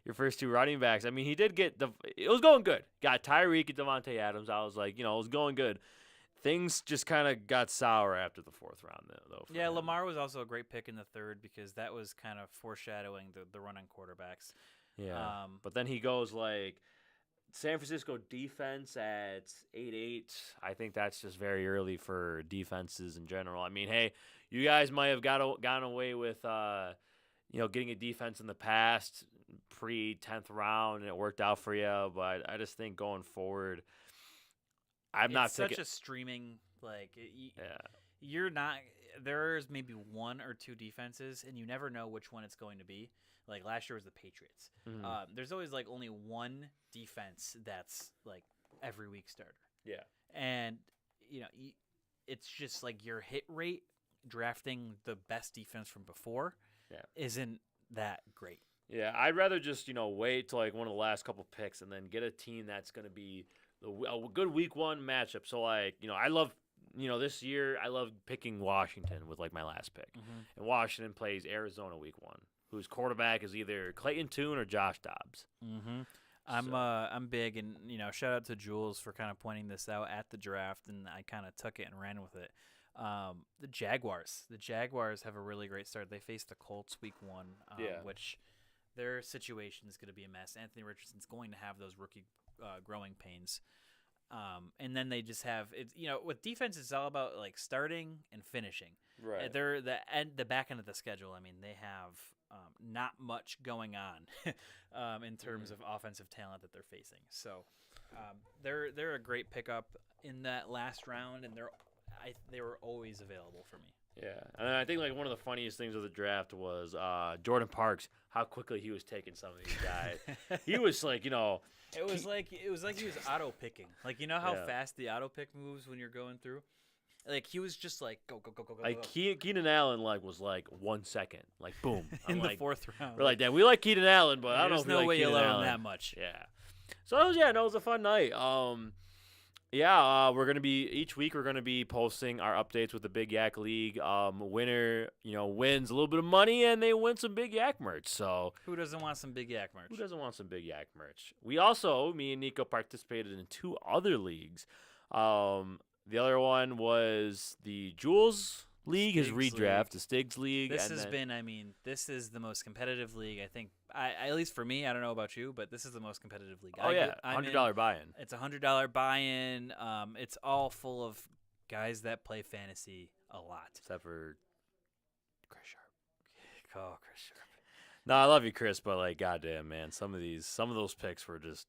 Your first 2 running backs. I mean, he did get it was going good. Got Tyreek and Devontae Adams. I was like, it was going good. Things just kind of got sour after the 4th round, though. Yeah, Lamar was also a great pick in the 3rd because that was kind of foreshadowing the run on quarterbacks. Yeah, but then he goes like San Francisco defense at 8-8. I think that's just very early for defenses in general. I mean, hey, you guys might have gone away with getting a defense in the past pre-10th round, and it worked out for you. But I just think going forward, it's such a streaming you're not. There's maybe 1 or 2 defenses, and you never know which one it's going to be. Like last year was the Patriots. Mm-hmm. There's always like only 1 defense that's like every week starter. Yeah, and it's just like your hit rate drafting the best defense from before isn't that great. Yeah, I'd rather just wait till like one of the last couple picks and then get a team that's going to be a good week 1 matchup. So like I love this year I love picking Washington with like my last pick, and Washington plays Arizona week 1, whose quarterback is either Clayton Tune or Josh Dobbs. I'm big, and shout out to Jules for kind of pointing this out at the draft, and I kind of took it and ran with it. The Jaguars have a really great start. They face the Colts week 1, which their situation is going to be a mess. Anthony Richardson's going to have those rookie growing pains. And then they just have it. With defense, it's all about like starting and finishing. Right. They're the back end of the schedule. I mean, they have not much going on in terms of offensive talent that they're facing. So they're a great pickup in that last round, and they were always available for me. Yeah, and I think like one of the funniest things of the draft was Jordan Parks, how quickly he was taking some of these guys. He was like, It was like he was auto picking. Like how fast the auto pick moves when you're going through. Like he was just like go. Like Keenan Allen was like 1 second, like boom in the 4th round. We're like, damn, we like Keenan Allen, but I don't know if there's no way Keenan you love Allen him that much. Yeah. So it was a fun night. We're gonna be each week. We're gonna be posting our updates with the Big Yak League. Winner, wins a little bit of money, and they win some Big Yak merch. So who doesn't want some Big Yak merch? Who doesn't want some Big Yak merch? We also, me and Nico, participated in 2 other leagues. The other one was the Jules League, his redraft, the Stiggs League. This this is the most competitive league. I think, at least for me, I don't know about you, but this is the most competitive league. $100 buy-in. It's a $100 buy-in. It's all full of guys that play fantasy a lot. Except for Chris Sharp. Oh, Chris Sharp. No, I love you, Chris, but like, goddamn, man, some of those picks were just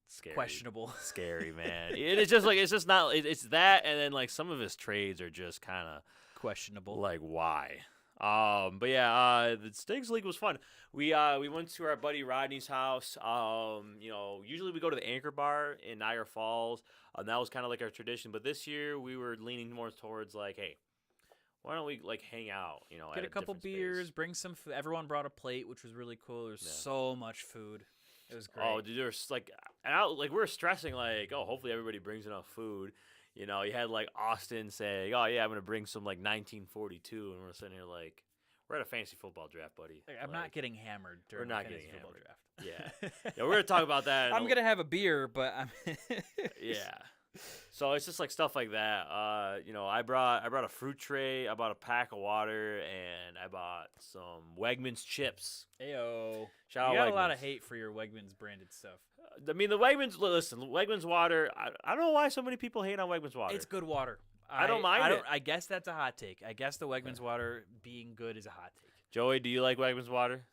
scary. Questionable. Scary, man. It's just like it's just not. It's that, and then like some of his trades are just kind of Questionable. like why. But yeah, the Stigs League was fun. We went to our buddy Rodney's house. Usually we go to the Anchor Bar in Niagara Falls. That was kind of like our tradition. But this year we were leaning more towards like, hey, why don't we like hang out? Get at a couple different beers, space. bring some food. Everyone brought a plate, which was really cool. There's so much food. It was great. Oh, dude, there's like, we were stressing like, oh, hopefully everybody brings enough food. You had like Austin saying, oh yeah, I'm gonna bring some like 1942, and we're sitting here like, we're at a fantasy football draft, buddy. I'm not getting hammered during we're not the fantasy getting football hammered. draft. Yeah, we're gonna talk about that. I'm gonna have a beer, but I'm yeah. So it's just like stuff like that. I brought a fruit tray, I bought a pack of water, and I bought some Wegmans chips. Ayo. Shout You out got a lot Wegmans. of hate for your Wegmans branded stuff. I mean, the Wegmans. Listen, Wegmans water. I don't know why so many people hate on Wegmans water. It's good water. I don't mind it. I guess that's a hot take. I guess the Wegmans water being good is a hot take. Joey, do you like Wegmans water?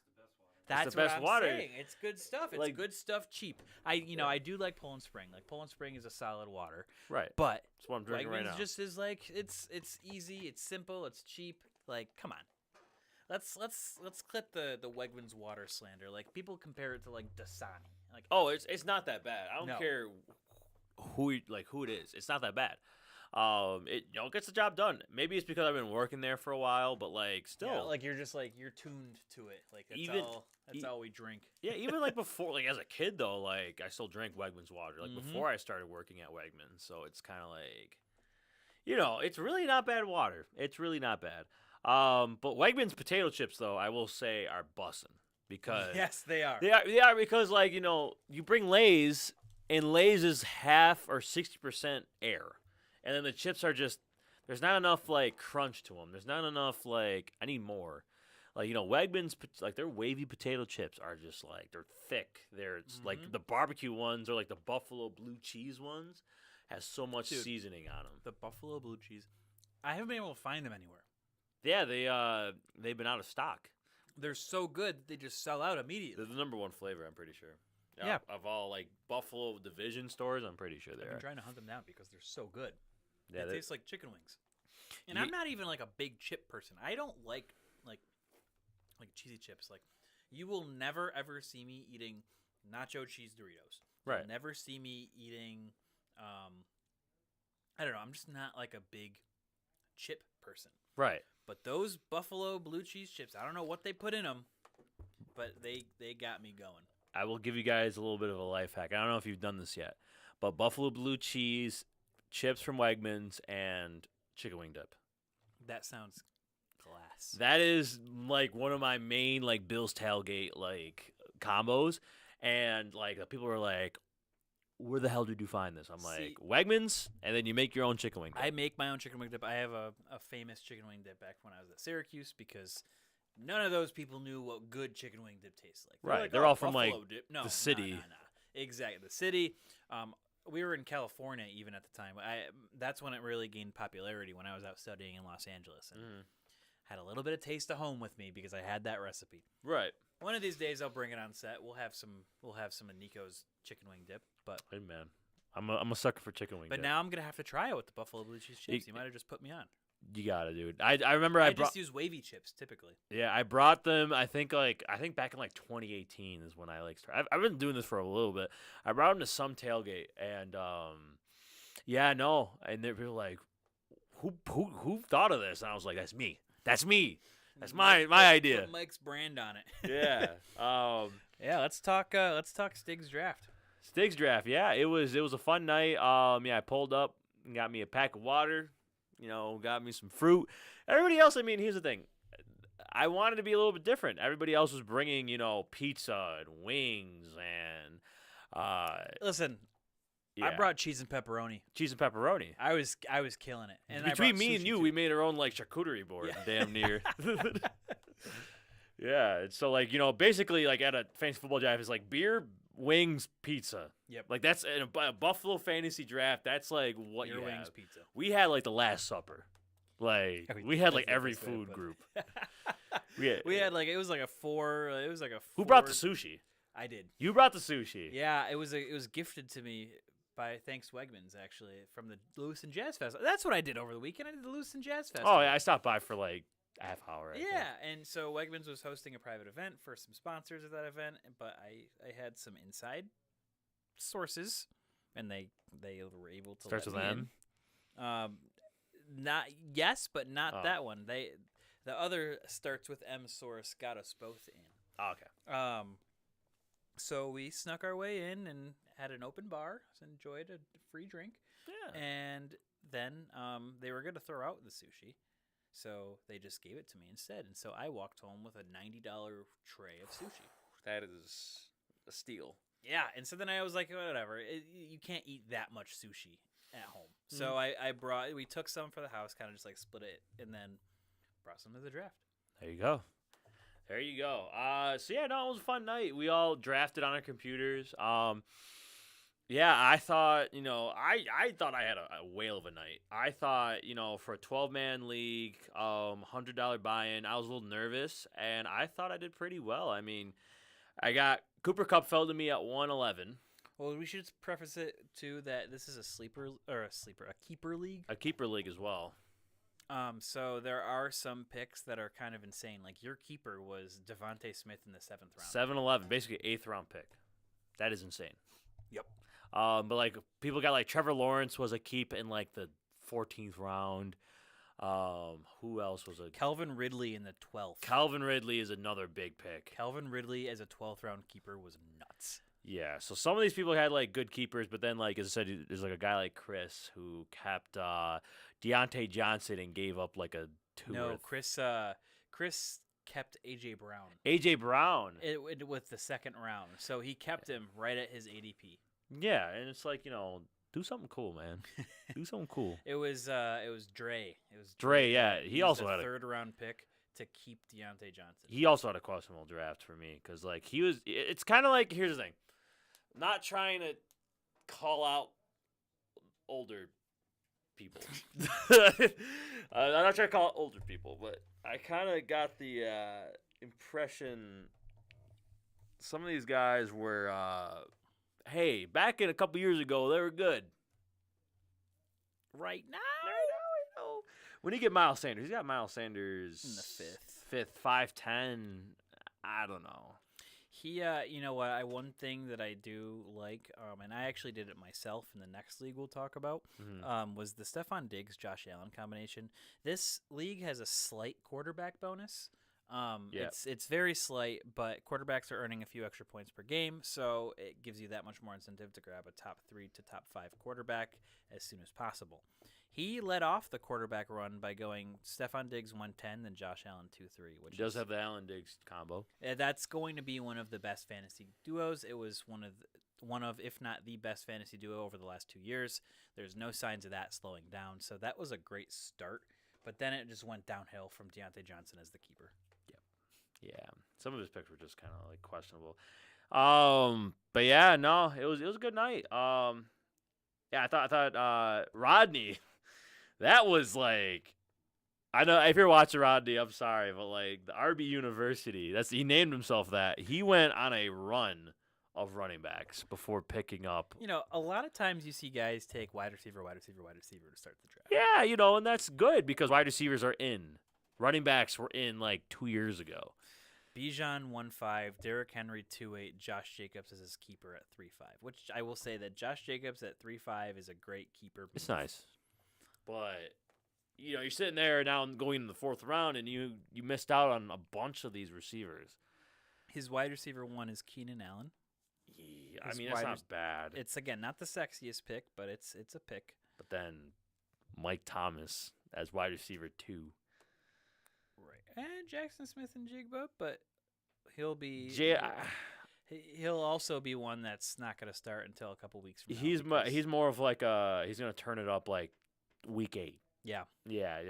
That's the best what I'm water. saying. It's good stuff. It's Like- good stuff, cheap. I do like Poland Spring. Like Poland Spring is a solid water, Right. but That's what I'm drinking Wegmans right now. just is like it's easy, it's simple, it's cheap. Like, come on. Let's clip the Wegmans water slander. Like people compare it to like Dasani. Like Oh, it's not that bad. I don't No. care who it is. It's not that bad. It gets the job done. Maybe it's because I've been working there for a while, but like still, yeah, like you're tuned to it. Like that's all we drink. yeah, even like before, like as a kid though, like I still drank Wegmans water. Like Mhm. before I started working at Wegmans, so it's kind of like, it's really not bad water. It's really not bad. But Wegmans potato chips though, I will say are bussin' because Yes, they are. They are because like you bring Lay's and Lay's is half or 60% air, and then the chips are just there's not enough like crunch to them. There's not enough like I need more. Like Wegmans like their wavy potato chips are just like they're thick. They're like the barbecue ones or like the buffalo blue cheese ones has so much Dude, seasoning on them. The buffalo blue cheese. I haven't been able to find them anywhere. Yeah, they've been out of stock. They're so good they just sell out immediately. They're the number one flavor, I'm pretty sure. Yeah. Of all like Buffalo division stores, I'm pretty sure they I've are. been trying to hunt them down because they're so good. Yeah, They they- taste like chicken wings. And Ye- I'm not even like a big chip person. I don't like cheesy chips. Like you will never ever see me eating nacho cheese Doritos. Right. You'll never see me eating I don't know, I'm just not like a big chip person. Right. But those buffalo blue cheese chips, I don't know what they put in them, but they got me going. I will give you guys a little bit of a life hack. I don't know if you've done this yet, but buffalo blue cheese, chips from Wegmans, and chicken wing dip. That sounds class. That is like one of my main like Bill's tailgate like combos, and like people were like, "Where the hell did you find this?" I'm like, See- Wegmans, and then you make your own chicken wing dip. I make my own chicken wing dip. I have a famous chicken wing dip back when I was at Syracuse because none of those people knew what good chicken wing dip tastes like. Right. Like, They're "Oh, all from, buffalo like, dip." No, the city. Nah. Exactly, the city. We were in California even at the time. That's when it really gained popularity when I was out studying in Los Angeles and had a little bit of taste of home with me because I had that recipe. Right. One of these days I'll bring it on set. We'll have some of Nico's chicken wing dip, but Hey man, I'm a sucker for chicken wing dip. now I'm gonna have to try it with the buffalo blue cheese chips. You might have just put me on. You gotta, dude. I remember I brought. just use wavy chips typically. Yeah, I brought them. I think back in like 2018 is when I like started. I've been doing this for a little bit. I brought them to some tailgate, and and they were like, "Who thought of this?" And I was like, "That's me. That's me. That's my idea." Put Mike's brand on it. Yeah. Yeah. Let's talk Stig's draft. Stig's draft. Yeah, it was a fun night. I pulled up and got me a pack of water. Got me some fruit. Everybody else, I mean, here's the thing. I wanted to be a little bit different. Everybody else was bringing, pizza and wings and Listen, I brought cheese and pepperoni. cheese and pepperoni. I was killing it. And I Between brought me and sushi, you, too. we made our own like charcuterie board, Yeah. damn near. Yeah, it's so like basically like at a fantasy football draft, it's like beer, wings, pizza. Yep. Like that's in a Buffalo fantasy draft. That's like what Your you wings have. pizza. We had like the Last Supper. Like We- we had that's like the every best way to food put it. group. We had like it was like a four. It was like a. Who brought the four- sushi? I did. You brought the sushi. Yeah, it was gifted to me by thanks Wegmans actually from the Lewiston Jazz Festival. That's what I did over the weekend. I did the Lewiston Jazz Festival. Oh yeah, I stopped by for like a half hour. I think. Yeah, and so Wegmans was hosting a private event for some sponsors of that event, but I had some inside sources, and they were able to Starts let with me M? in. Not yes, but not Oh. that one. The other starts with M source got us both in. Oh, okay. So we snuck our way in and had an open bar, enjoyed a free drink, Yeah. and then they were going to throw out the sushi, so they just gave it to me instead. And so I walked home with a $90 tray of sushi. That is a steal. Yeah, and so then I was like, whatever, you can't eat that much sushi at home. So we took some for the house, kind of just like split it, and then brought some to the draft. There you go. There you go. So yeah, no, it was a fun night. We all drafted on our computers. Yeah, I thought, I thought I had a whale of a night. I thought, for a 12-man league, $100 buy-in, I was a little nervous, and I thought I did pretty well. I mean, I got Cooper Cup fell to me at 111. Well, we should preface it too that this is a keeper league. A keeper league as well. So there are some picks that are kind of insane. Like your keeper was Devontae Smith in the 7th round. 7-11, basically 8th round pick. That is insane. Yep. But like people got like Trevor Lawrence was a keep in like the 14th round. Who else was a Calvin Ridley in the 12th. Calvin Ridley is another big pick. Calvin Ridley as a 12th round keeper was nuts. Yeah, so some of these people had like good keepers, but then like as I said, there's like a guy like Chris who kept Deontay Johnson and gave up like a 2. No, Chris kept AJ Brown. AJ Brown. With the 2nd round, so he kept him right at his ADP. Yeah, and it's like do something cool, man. Do something cool. It was Dre. It was Dre. Yeah, he also used had a a 3rd round pick to keep Deontay Johnson. He also had a questionable draft for me because, like, he was. It's kind of like, here's the thing. Not trying to call out older people. I'm not trying to call out older people, but I kind of got the impression some of these guys were, hey, back in a couple years ago, they were good. Right now, when you get Miles Sanders, he's got Miles Sanders in the 5th, 5'10". I don't know. He, you know what? One thing that I do like, and I actually did it myself in the next league we'll talk about, was the Stephon Diggs Josh Allen combination. This league has a slight quarterback bonus. It's very slight, but quarterbacks are earning a few extra points per game, so it gives you that much more incentive to grab a top 3 to top 5 quarterback as soon as possible. He led off the quarterback run by going Stephon Diggs 110, then Josh Allen 2-3. Which He does have the Allen Diggs combo. That's going to be one of the best fantasy duos. It was one of, if not the best fantasy duo over the last 2 years. There's no signs of that slowing down, so that was a great start. But then it just went downhill from Deontay Johnson as the keeper. Yeah, some of his picks were just kind of like questionable. But yeah, no, it was a good night. Yeah, I thought Rodney, that was like, I know if you're watching Rodney, I'm sorry, but like the RB University, he named himself that. He went on a run of running backs before picking up. A lot of times you see guys take wide receiver to start the draft. Yeah, and that's good because wide receivers are in. Running backs were in like 2 years ago. Bijan 1.5, Derrick Henry 2.8, Josh Jacobs is his keeper at 3.5. Which I will say that Josh Jacobs at 3.5 is a great keeper. It's nice, but you're sitting there now going in the 4th round, and you missed out on a bunch of these receivers. His wide receiver 1 is Keenan Allen. Yeah, I mean, that's not bad. It's again not the sexiest pick, but it's a pick. But then Mike Thomas as wide receiver 2. Right. And Jackson Smith and Jigba, but he'll be he'll also be one that's not going to start until a couple weeks from now. He's more of like he's going to turn it up like week 8. Yeah. Yeah,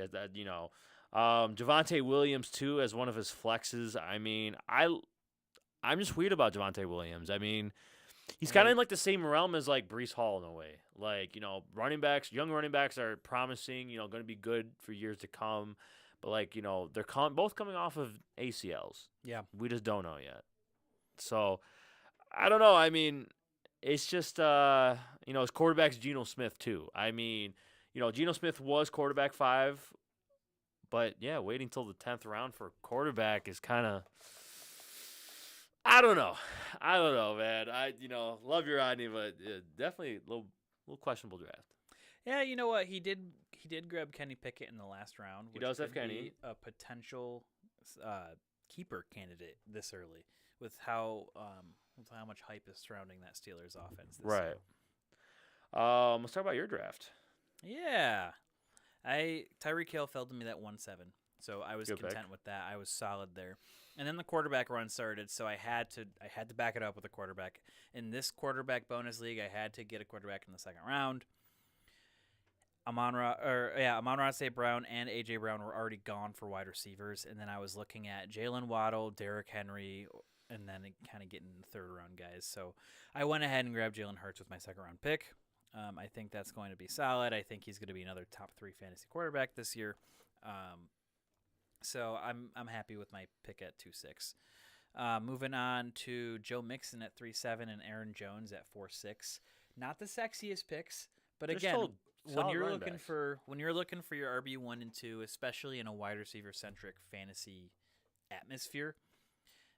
Javonte Williams too as one of his flexes. I mean, I'm just weird about Javonte Williams. I mean, He's kind of in like the same realm as like Brees Hall in a way. Like, young running backs are promising, going to be good for years to come. But like, they're both coming off of ACLs. Yeah. We just don't know yet. So, I don't know. I mean, it's just, his quarterback's Geno Smith too. I mean, Geno Smith was quarterback 5. But, yeah, waiting till the 10th round for a quarterback is kind of – I don't know, man. Love your Rodney, but definitely a little questionable draft. Yeah, you know what? He did grab Kenny Pickett in the last round. He does have could Kenny. be a potential keeper candidate this early with how much hype is surrounding that Steelers offense this Right. year. Let's talk about your draft. Yeah. Tyreek Hill fell to me that 1-7, so I was Good content pick. with that. I was solid there, and then the quarterback run started, so I had to back it up with a quarterback. In this quarterback bonus league, I had to get a quarterback in the second round. Amon-Ra St. Brown and A.J. Brown were already gone for wide receivers, and then I was looking at Jalen Waddle, Derrick Henry, and then kind of getting the third round guys. So I went ahead and grabbed Jalen Hurts with my second round pick. I think that's going to be solid. I think he's going to be another top 3 fantasy quarterback this year. So I'm happy with my pick at 2-6. Moving on to Joe Mixon at 3-7 and Aaron Jones at 4-6. Not the sexiest picks, but They're again, still when solid you're running looking backs. for your RB1 and 2, especially in a wide receiver centric fantasy atmosphere,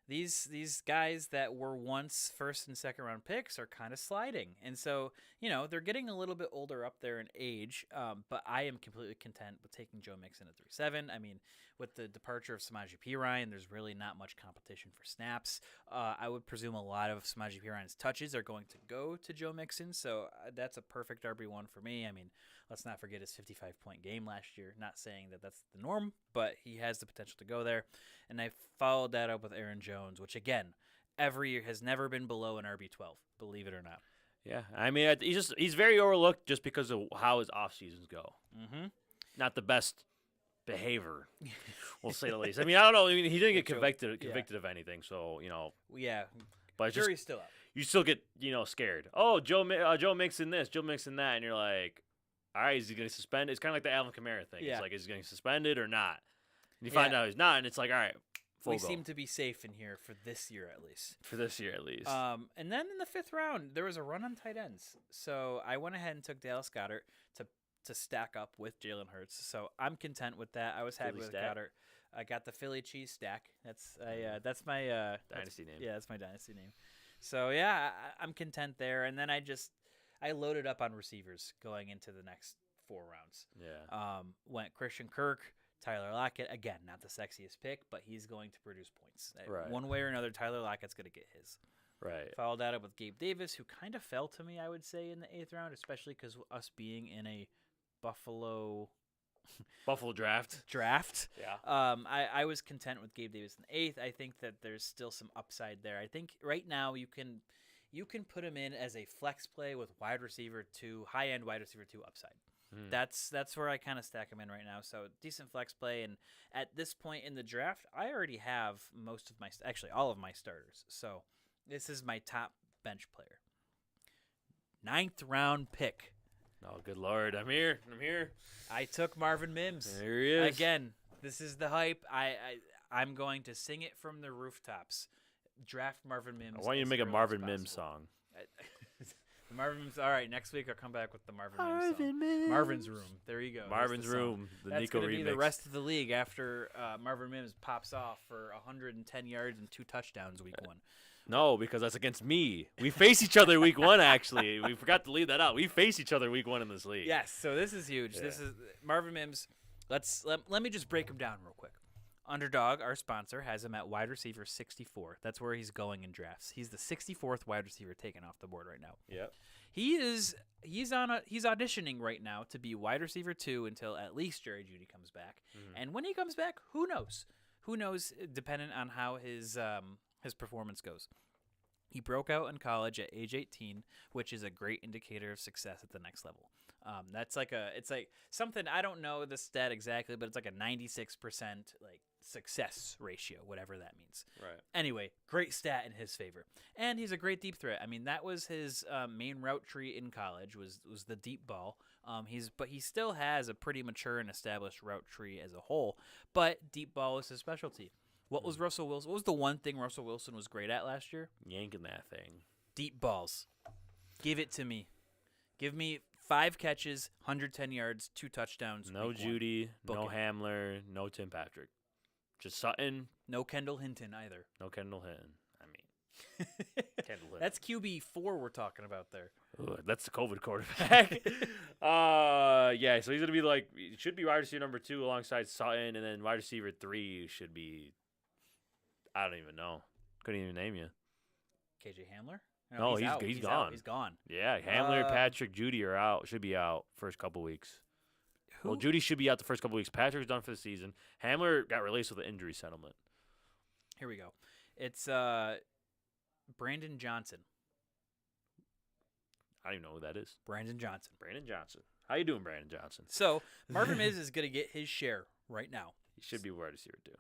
these guys that were once first and second round picks are kind of sliding. And so, they're getting a little bit older up there in age, but I am completely content with taking Joe Mixon at 3-7. I mean, with the departure of Samaje Perine, there's really not much competition for snaps. I would presume a lot of Samaje Perine's touches are going to go to Joe Mixon, so that's a perfect RB1 for me. I mean, let's not forget his 55-point game last year. Not saying that that's the norm, but he has the potential to go there. And I followed that up with Aaron Jones, which, again, every year has never been below an RB12, believe it or not. Yeah, I mean, he's very overlooked just because of how his off seasons go. Mm-hmm. Not the best behavior, we'll say the least. I mean, I don't know. I mean, he didn't get convicted of anything, so Yeah, But it's jury's just, still up. you still get scared. Oh, Joe Mixon this, Joe Mixon that, and you're like, all right, is he going to suspend? It's kind of like the Alvin Kamara thing. Yeah. It's like, is he getting suspended or not? And you find out he's not, and it's like, all right, full We go. seem to be safe in here for this year at least. For this year at least. And then in the 5th round, there was a run on tight ends. So I went ahead and took Dallas Goedert to stack up with Jalen Hurts. So I'm content with that. I was happy Philly with stack? Goddard. I got the Philly cheese stack. That's my Dynasty name. Yeah, that's my dynasty name. So yeah, I'm content there. And then I loaded up on receivers going into the next 4 rounds. Yeah. Went Christian Kirk, Tyler Lockett. Again, not the sexiest pick, but he's going to produce points. Right. One way or another, Tyler Lockett's going to get his. Right. Followed that up with Gabe Davis, who kind of fell to me, I would say, in the 8th round, especially because us being in a Buffalo draft. Yeah. Yeah. I was content with Gabe Davis in the 8th. I think that there's still some upside there. I think right now you can put him in as a flex play with wide receiver 2, high-end wide receiver 2 upside. That's where I kind of stack him in right now. So decent flex play, and at this point in the draft, I already have all of my starters. So this is my top bench player. 9th round pick. Oh, good Lord. I'm here. I took Marvin Mims. There he is. Again, this is the hype. I'm going to sing it from the rooftops. Draft Marvin Mims. I want you to as make a early as Marvin Mims possible. song. The Marvin Mims. All right, next week I'll come back with the Marvin Mims song. Marvin's Room. There you go. There's Marvin's the song. Room. The That's Nico going to remix. be the rest of the league after Marvin Mims pops off for 110 yards and 2 touchdowns week 1. No, because that's against me. We face each other week 1, actually. We forgot to leave that out. We face each other week 1 in this league. Yes, so this is huge. Yeah. This is Marvin Mims. Let me just break him down real quick. Underdog, our sponsor, has him at wide receiver 64. That's where he's going in drafts. He's the 64th wide receiver taken off the board right now. Yep. He's auditioning right now to be wide receiver 2 until at least Jerry Jeudy comes back. Mhm. And when he comes back, who knows? Who knows? Dependent on how his performance goes. He broke out in college at age 18, which is a great indicator of success at the next level. It's like something, I don't know the stat exactly, but it's like a 96% like success ratio, whatever that means. Right. Anyway, great stat in his favor, and he's a great deep threat. I mean, that was his main route tree in college was the deep ball. But he still has a pretty mature and established route tree as a whole. But deep ball is his specialty. What was Russell Wilson? What was the one thing Russell Wilson was great at last year? Yanking that thing. Deep balls. Give it to me. Give me 5 catches, 110 yards, 2 touchdowns. No Judy, no it. Hamler, no Tim Patrick. Just Sutton. No Kendall Hinton either. No Kendall Hinton. I mean, Kendall Hinton. That's QB4 we're talking about there. Ooh, that's the COVID quarterback. Yeah, so he's going to be he should be wide receiver number 2 alongside Sutton, and then wide receiver 3 should be, I don't even know. Couldn't even name you. KJ Hamler? No, he's out. gone. Out. He's gone. Yeah, Hamler, Patrick, Judy are out. Should be out first couple weeks. Who? Well, Judy should be out the first couple weeks. Patrick's done for the season. Hamler got released with an injury settlement. Here we go. It's Brandon Johnson. I don't even know who that is. Brandon Johnson. Brandon Johnson. How you doing, Brandon Johnson? So Marvin Mims is going to get his share right now. He should be wide receiver too.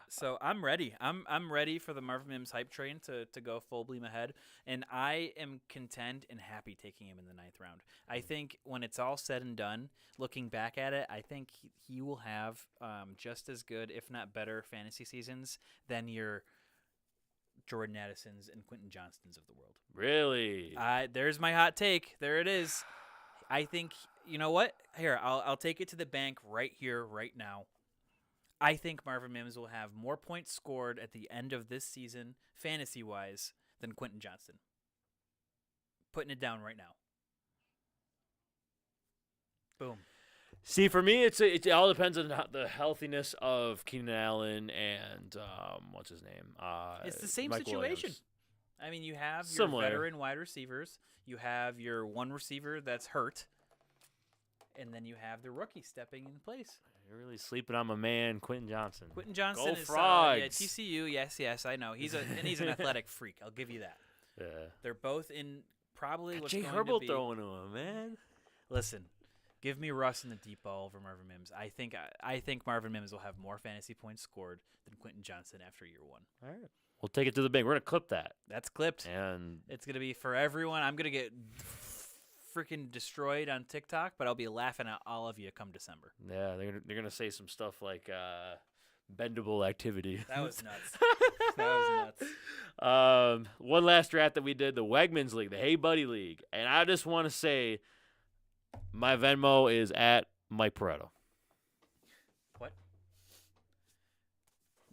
So I'm ready. I'm ready for the Marvin Mims hype train to go full beam ahead, and I am content and happy taking him in the 9th round. I think when it's all said and done, looking back at it, I think he will have just as good, if not better, fantasy seasons than your Jordan Addisons and Quentin Johnstons of the world. Really? There's my hot take. There it is. I think, you know what? Here, I'll take it to the bank right here, right now. I think Marvin Mims will have more points scored at the end of this season, fantasy-wise, than Quentin Johnston. Putting it down right now. Boom. See, for me, it all depends on the healthiness of Keenan Allen and what's his name? It's the same Mike situation. Williams. I mean, you have your Similar. veteran wide receivers. You have your one receiver that's hurt. And then you have the rookie stepping in place. You're really sleeping on my man, Quentin Johnson. Quentin Johnson Go is Frogs. TCU. Yes, I know. He's an athletic freak. I'll give you that. Yeah. They're both in probably what's Jay going Herbo to be. throwing to him, man. Listen, give me Russ in the deep ball over Marvin Mims. I think Marvin Mims will have more fantasy points scored than Quentin Johnson after year 1. All right. We'll take it to the bank. We're gonna clip that. That's clipped. And It's gonna be for everyone. I'm gonna get freaking destroyed on TikTok, but I'll be laughing at all of you come December. yeah, they're gonna say some stuff like bendable activity. That was nuts. One last draft that we did, the Wegmans League, the Hey Buddy League, and I just want to say, my Venmo is at Mike Pareto. What?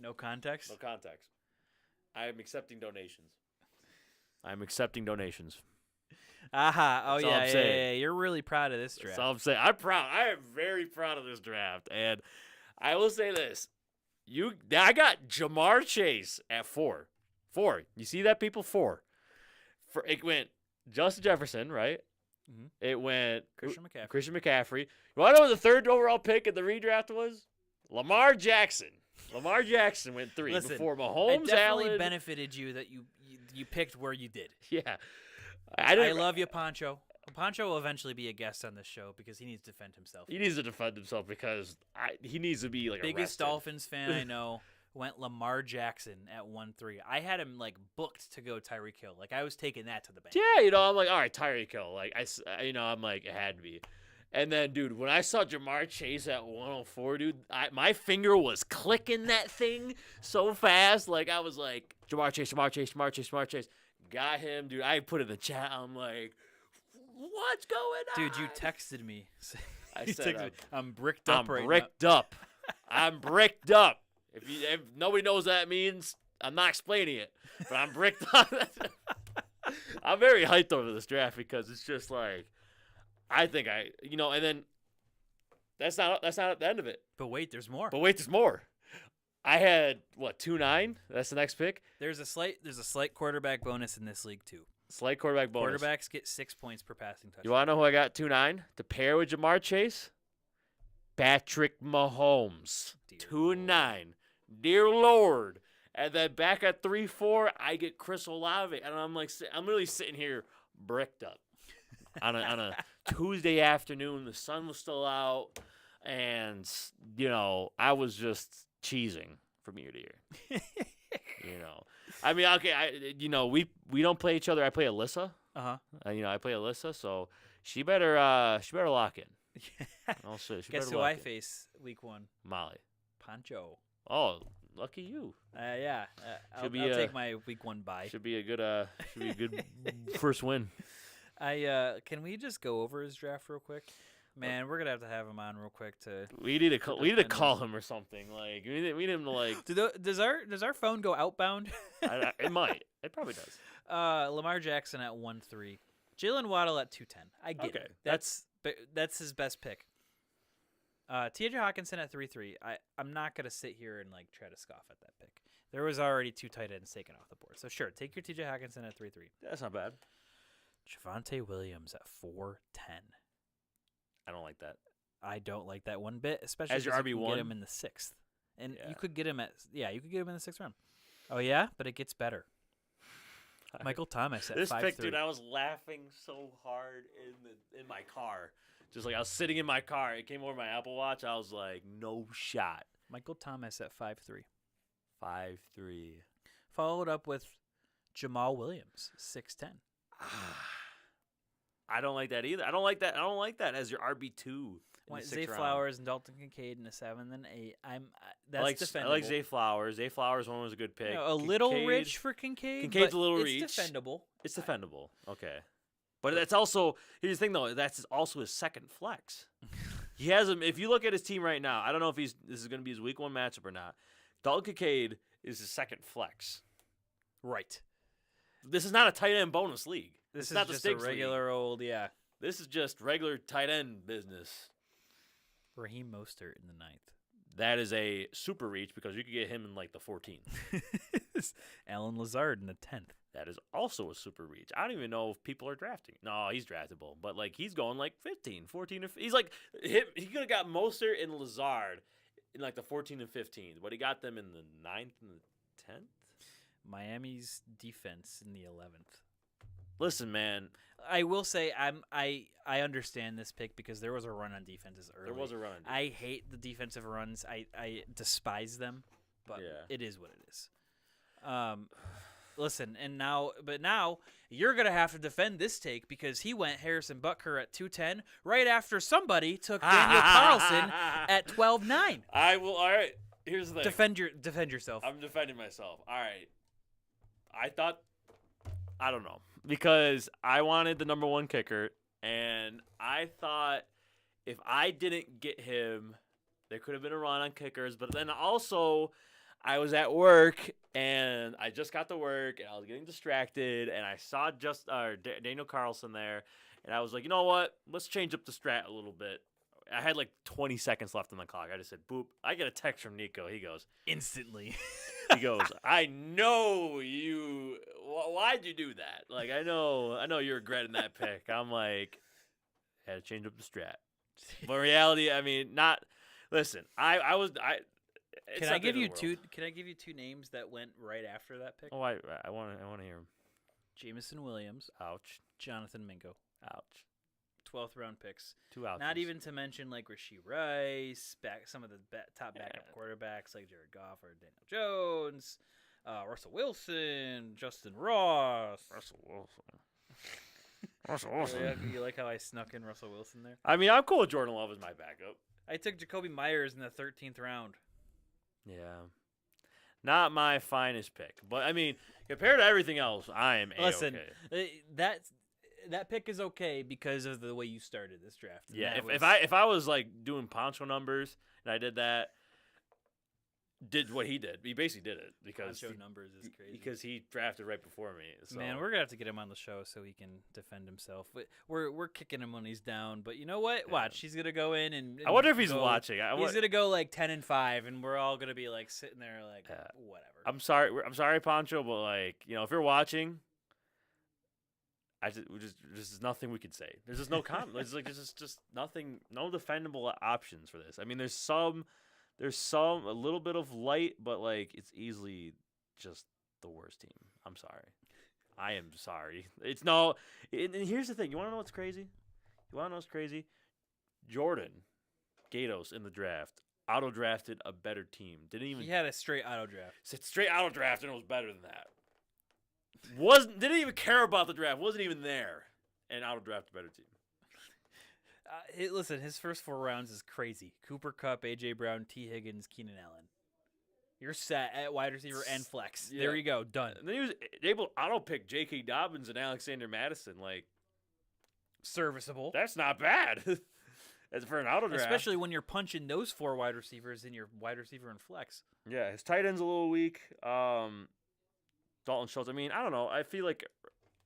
No context? No context. I am accepting donations. Aha. Oh, That's all I'm yeah. saying. You're really proud of this draft. That's all I'm saying. I'm proud. I am very proud of this draft. And I will say this. I got Jamar Chase at 4. 4. You see that, people? 4. It went Justin Jefferson, right? Mm-hmm. It went Christian McCaffrey. You want to know what the 3rd overall pick in the redraft was? Lamar Jackson. Lamar Jackson went 3 Listen, before Mahomes, it definitely Allen. benefited you that you picked where you did. Yeah. I love you, Poncho. Poncho will eventually be a guest on this show because he needs to defend himself. He needs to defend himself because he needs to be like biggest arrested. Dolphins fan I know went Lamar Jackson at 1-3. I had him booked to go Tyreek Hill. I was taking that to the bank. Yeah, I'm like, all right, Tyreek Hill. I'm like, it had to be. And then, dude, when I saw Jamar Chase at 104, dude, my finger was clicking that thing so fast. I was like, Jamar Chase. Got him, dude. I put it in the chat. I'm like, what's going on? Dude, you texted me. I said, I'm bricked up right now. I'm bricked up. If nobody knows what that means, I'm not explaining it. But I'm bricked up. I'm very hyped over this draft because it's just I think and then that's not at the end of it. But wait, there's more. there's more. I had 2-9. That's the next pick. There's a slight quarterback bonus in this league too. Slight quarterback bonus. Quarterbacks get 6 points per passing touchdown. You want to know who I got 2-9 to pair with Jamar Chase? Patrick Mahomes. 2-9. Dear Lord. And then back at 3-4, I get Chris Olave, and I'm like, I'm really sitting here bricked up on a Tuesday afternoon. The sun was still out, and I was just cheesing from ear to ear. I mean, okay, we don't play each other. I play Alyssa. I play Alyssa, so she better lock in. Also, guess who I face week 1? Molly. Pancho. Oh, lucky you. Yeah. I'll take my week 1 bye. Should be a good first win. Can we just go over his draft real quick? Man, we're gonna have him on real quick to. We need to call him or something. Like we need him to like. Does our phone go outbound? It might. It probably does. Lamar Jackson at 1-3. Jalen Waddle at 2-10. I get it. That's his best pick. T.J. Hawkinson at 3-3. I'm not gonna sit here and like try to scoff at that pick. There was already 2 tight ends taken off the board, so sure, take your T.J. Hawkinson at 3-3. That's not bad. Javonte Williams at 4-10. I don't like that. I don't like that one bit, especially as your RB1. RB1. Get him in the 6th, and you could get him in the 6th round. Oh yeah, but it gets better. Michael Thomas at 5-3. This pick, dude, I was laughing so hard in my car. Just like I was sitting in my car. It came over my Apple Watch. I was like, no shot. Michael Thomas at 5-3. 5-3. Followed up with Jamal Williams, 6-10. I don't like that either. I don't like that as your RB2. Zay Flowers and Dalton Kincaid in the 7th and 8. That's defendable. I like Zay Flowers. Zay Flowers one was a good pick. A little rich for Kincaid. Kincaid's a little rich. It's defendable. It's defendable. Okay. But that's also here's the thing though. That's also his second flex. He has him. If you look at his team right now, I don't know if this is going to be his week 1 matchup or not. Dalton Kincaid is his second flex. Right. This is not a tight end bonus league. This is not just the a regular old, yeah. This is just regular tight end business. Raheem Mostert in the 9th. That is a super reach because you could get him in like the 14th. Alan Lazard in the 10th. That is also a super reach. I don't even know if people are drafting. No, he's draftable, but like he's going like 15, 14. He's like he could have got Mostert and Lazard in like the 14 and 15, but he got them in the 9th and the 10th. Miami's defense in the 11th. Listen, man. I will say I understand this pick because there was a run on defenses early. There was a run on defense. I hate the defensive runs. I despise them, but it is what it is. Listen, now you're going to have to defend this take because he went Harrison Butker at 2-10 right after somebody took Daniel Carlson at 12-9. I will. All right. Here's the thing. Defend yourself. I'm defending myself. All right. I don't know. Because I wanted the number 1 kicker, and I thought if I didn't get him, there could have been a run on kickers. But then also, I was at work, and I just got to work, and I was getting distracted, and I saw Daniel Carlson there, and I was like, you know what? Let's change up the strat a little bit. I had like 20 seconds left on the clock. I just said, boop. I get a text from Nico. He goes, instantly. He goes, I know you. Why'd you do that? like, I know you're regretting that pick. I'm like, had to change up the strat. But in reality, I mean, not. Listen, Can I give you two names that went right after that pick? Oh, I want to hear them. Jamison Williams. Ouch. Jonathan Mingo. Ouch. 12th round picks. 2 ouches. Not even to mention like Rashee Rice, some of the top backup quarterbacks like Jared Goff or Daniel Jones, Russell Wilson, Justin Ross. Russell Wilson. You like how I snuck in Russell Wilson there? I mean, I'm cool with Jordan Love as my backup. I took Jacoby Myers in the 13th round. Yeah. Not my finest pick. But, I mean, compared to everything else, I am A-okay. Listen, that pick is okay because of the way you started this draft. Yeah, if I was like doing Poncho numbers and I did what he did, he basically did it because Poncho numbers is crazy because he drafted right before me. So. Man, we're gonna have to get him on the show so he can defend himself. We're kicking him when he's down, but you know what? Yeah. Watch, he's gonna go in and I wonder if he's watching. He's gonna go like 10-5, and we're all gonna be like sitting there like whatever. I'm sorry, Poncho, but like if you're watching. There's nothing we could say. There's just no comment. There's just nothing, no defendable options for this. I mean, there's a little bit of light, but like it's easily just the worst team. I'm sorry. I am sorry. It's no. And here's the thing. You want to know what's crazy? Jordan Gatos in the draft auto drafted a better team. He had a straight auto draft. Said straight auto draft and it was better than that. Didn't even care about the draft. Wasn't even there, and auto draft a better team. Listen, his first 4 rounds is crazy. Cooper Kupp, A.J. Brown, T. Higgins, Keenan Allen. You're set at wide receiver and flex. Yeah. There you go. Done. And then he was able to auto pick J.K. Dobbins and Alexander Madison. Like, Serviceable. that's not bad. As for an auto draft. Especially when you're punching those 4 wide receivers in your wide receiver and flex. Yeah, his tight end's a little weak. Dalton Schultz. I mean, I don't know. I feel like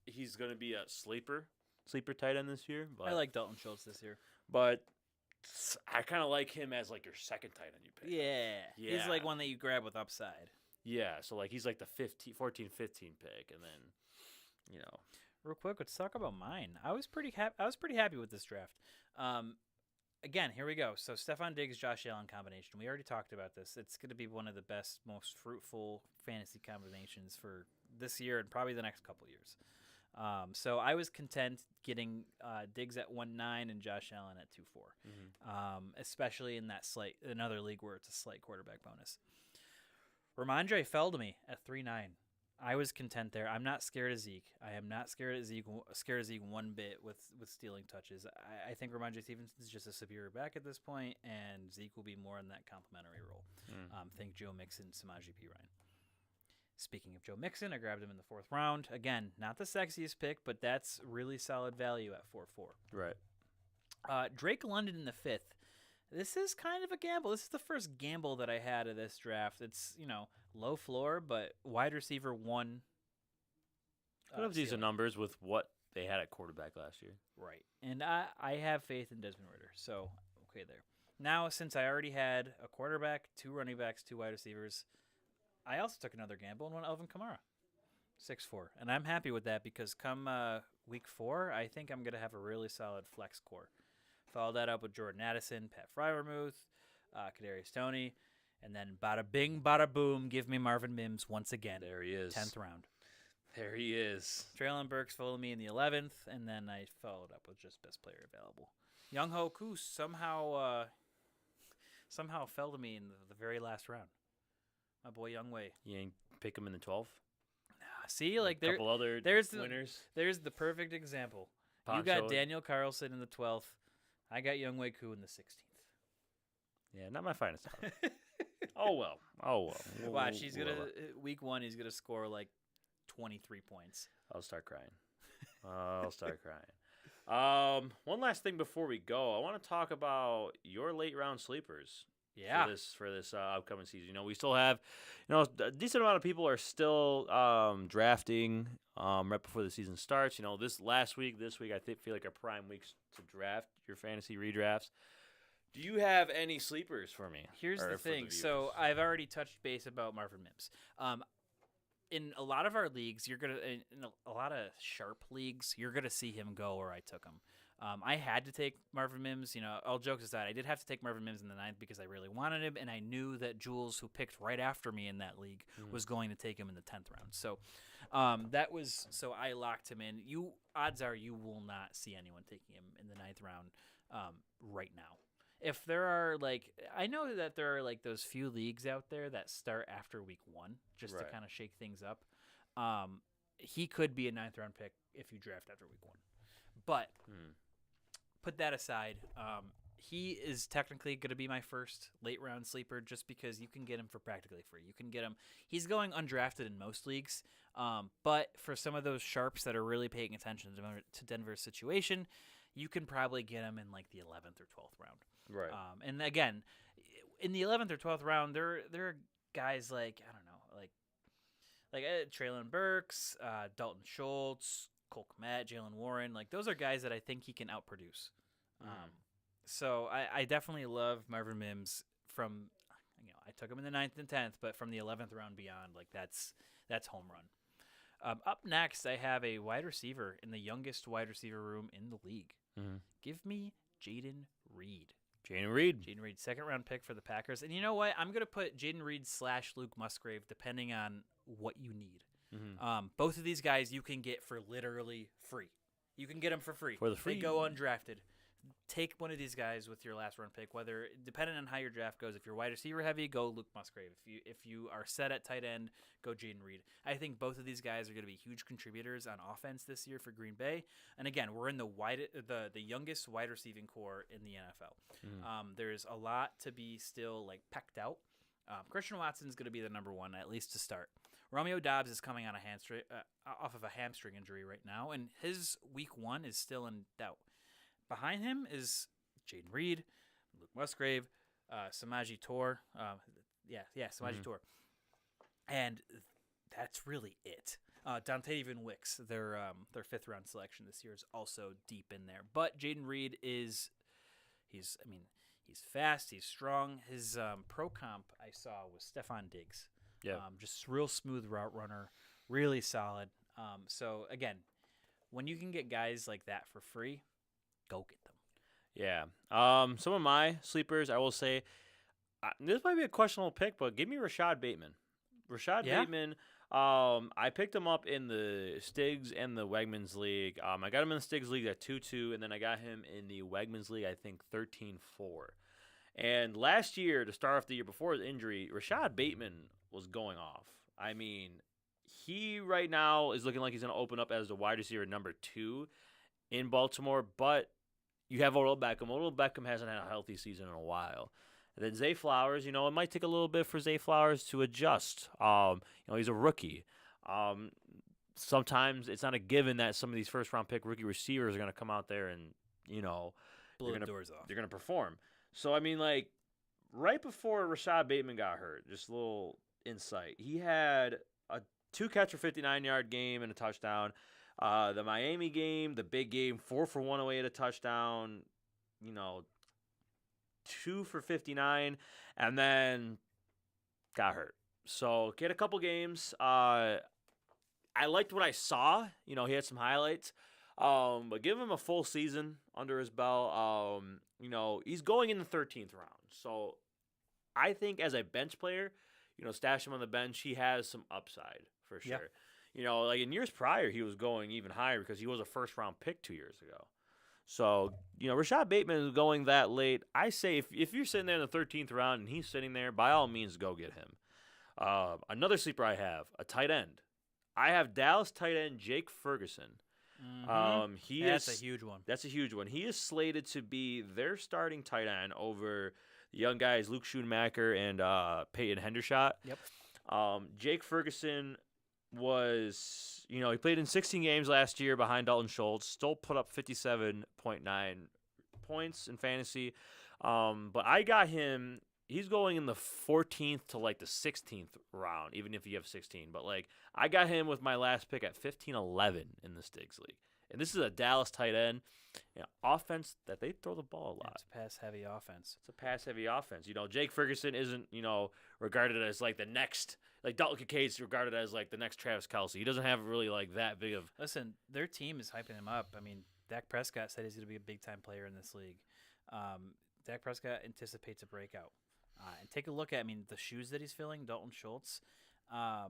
he's going to be a sleeper tight end this year. But, I like Dalton Schultz this year. But I kind of like him as like your second tight end you pick. Yeah. Yeah. He's like one that you grab with upside. Yeah, so like he's like the 14, 15 pick, and then, you know. Real quick, let's talk about mine. I was pretty happy with this draft. Again, here we go. So Stephon Diggs, Josh Allen combination. We already talked about this. It's going to be one of the best, most fruitful fantasy combinations for this year and probably the next couple years. So I was content getting Diggs at 1.9 and Josh Allen at 2.4, especially in that another league where it's a slight quarterback bonus. Ramondre fell to me at 3.9. I was content there. I'm not scared of Zeke. I am not scared of Zeke one bit with stealing touches. I think Ramondre Stevenson is just a superior back at this point, and Zeke will be more in that complimentary role. Think Joe Mixon, Samaje Perine. Speaking of Joe Mixon, I grabbed him in the 4th round. Again, not the sexiest pick, but that's really solid value at 4.4. Right. Drake London in the 5th. This is kind of a gamble. This is the first gamble that I had of this draft. It's, low floor, but wide receiver 1. What have these numbers with what they had at quarterback last year? Right. And I have faith in Desmond Ridder. So, okay there. Now, since I already had a quarterback, 2 running backs, 2 wide receivers, I also took another gamble and went Alvin Kamara, 6.4. And I'm happy with that because come week 4, I think I'm going to have a really solid flex core. Follow that up with Jordan Addison, Pat Freiermuth, Kadarius Toney, and then bada bing, bada boom, give me Marvin Mims once again. There he is. 10th round. There he is. Traylon Burks followed me in the 11th, and then I followed up with just best player available. Young Ho Koo somehow fell to me in the very last round. My boy Young Wei. You ain't pick him in the 12th? See, like a couple other winners. There's the perfect example. Poncho. You got Daniel Carlson in the 12th. I got Young Wei Koo in the 16th. Yeah, not my finest hour. Oh well. Watch, week 1, he's gonna score like 23 points. I'll start crying. One last thing before we go, I want to talk about your late round sleepers. Yeah. For this upcoming season, we still have, a decent amount of people are still drafting right before the season starts. This week, I feel like are prime weeks to draft your fantasy redrafts. Do you have any sleepers for me? Here's the thing. So I've already touched base about Marvin Mims. In a lot of our leagues, in a lot of sharp leagues, you're gonna see him go where I took him. I had to take Marvin Mims. All jokes aside, I did have to take Marvin Mims in the 9th because I really wanted him, and I knew that Jules, who picked right after me in that league, was going to take him in the 10th round. So so I locked him in. Odds are you will not see anyone taking him in the 9th round right now. If there are I know that there are those few leagues out there that start after week 1 just to kind of shake things up. He could be a 9th round pick if you draft after week 1, but put that aside. He is technically going to be my first late round sleeper just because you can get him for practically free. You can get him. He's going undrafted in most leagues, but for some of those sharps that are really paying attention to Denver's situation, you can probably get him in the 11th or 12th round. Right. And again, in the 11th or 12th round, there are guys like Traylon Burks, Dalton Schultz, Cole Kmet, Jalen Warren. Those are guys that I think he can outproduce. So I definitely love Marvin Mims from, I took him in the 9th and 10th, but from the 11th round beyond, that's home run. Up next, I have a wide receiver in the youngest wide receiver room in the league. Give me Jaden Reed. Jaden Reed. Jaden Reed, second-round pick for the Packers. And you know what? I'm going to put Jaden Reed / Luke Musgrave, depending on what you need. Both of these guys you can get for literally free. You can get them for free. For the free. They go undrafted. Take one of these guys with your last round pick, whether depending on how your draft goes. If you're wide receiver heavy, go Luke Musgrave. If you are set at tight end, go Jaden Reed. I think both of these guys are going to be huge contributors on offense this year for Green Bay. And again, we're in the youngest wide receiving core in the NFL. There's a lot to be still pecked out. Christian Watson's going to be the number one, at least to start. Romeo Doubs is coming on off of a hamstring injury right now, and his week 1 is still in doubt. Behind him is Jaden Reed, Luke Musgrave, Samaji Toure. Samaji Toure. And that's really it. Dontavian Wicks, their 5th-round selection this year, is also deep in there. But Jaden Reed he's fast, he's strong. His pro comp I saw was Stephon Diggs. Yeah. Just real smooth route runner, really solid. So, again, when you can get guys like that for free, go get them. Yeah. Some of my sleepers, I will say, this might be a questionable pick, but give me Rashad Bateman. Bateman, I picked him up in the Stigs and the Wegmans League. I got him in the Stigs League at 2-2, and then I got him in the Wegmans League, I think, 13-4. And last year, to start off the year before his injury, Rashad Bateman was going off. I mean, he right now is looking like he's going to open up as the wide receiver number 2 in Baltimore, but you have Odell Beckham. Odell Beckham hasn't had a healthy season in a while. And then Zay Flowers, it might take a little bit for Zay Flowers to adjust. He's a rookie. Sometimes it's not a given that some of these first-round pick rookie receivers are going to come out there and, blow the doors off. They're going to perform. So, right before Rashad Bateman got hurt, just a little insight, he had a 2-catch for 59-yard game and a touchdown. The Miami game, the big game, 4 for 108 at a touchdown, 2 for 59, and then got hurt. So, he had a couple games. I liked what I saw. He had some highlights. But give him a full season under his belt. He's going in the 13th round. So, I think as a bench player, stash him on the bench. He has some upside for sure. Yeah. In years prior, he was going even higher because he was a first-round pick 2 years ago. So, Rashad Bateman is going that late. I say if you're sitting there in the 13th round and he's sitting there, by all means, go get him. Another sleeper I have, a tight end. I have Dallas tight end Jake Ferguson. Mm-hmm. That's a huge one. That's a huge one. He is slated to be their starting tight end over the young guys Luke Schoonmaker and Peyton Hendershot. Yep. Jake Ferguson was, he played in 16 games last year behind Dalton Schultz, still put up 57.9 points in fantasy. But I got him, he's going in the 14th to the 16th round, even if you have 16. But I got him with my last pick at 15-11 in the Stigs League. And this is a Dallas tight end. Offense that they throw the ball a lot. It's a pass-heavy offense. It's a pass-heavy offense. Jake Ferguson isn't, regarded as the next, Dalton Kincaid's regarded as the next Travis Kelce. He doesn't have really that big of. Listen, their team is hyping him up. Dak Prescott said he's going to be a big-time player in this league. Dak Prescott anticipates a breakout. And take a look at, the shoes that he's filling, Dalton Schultz, I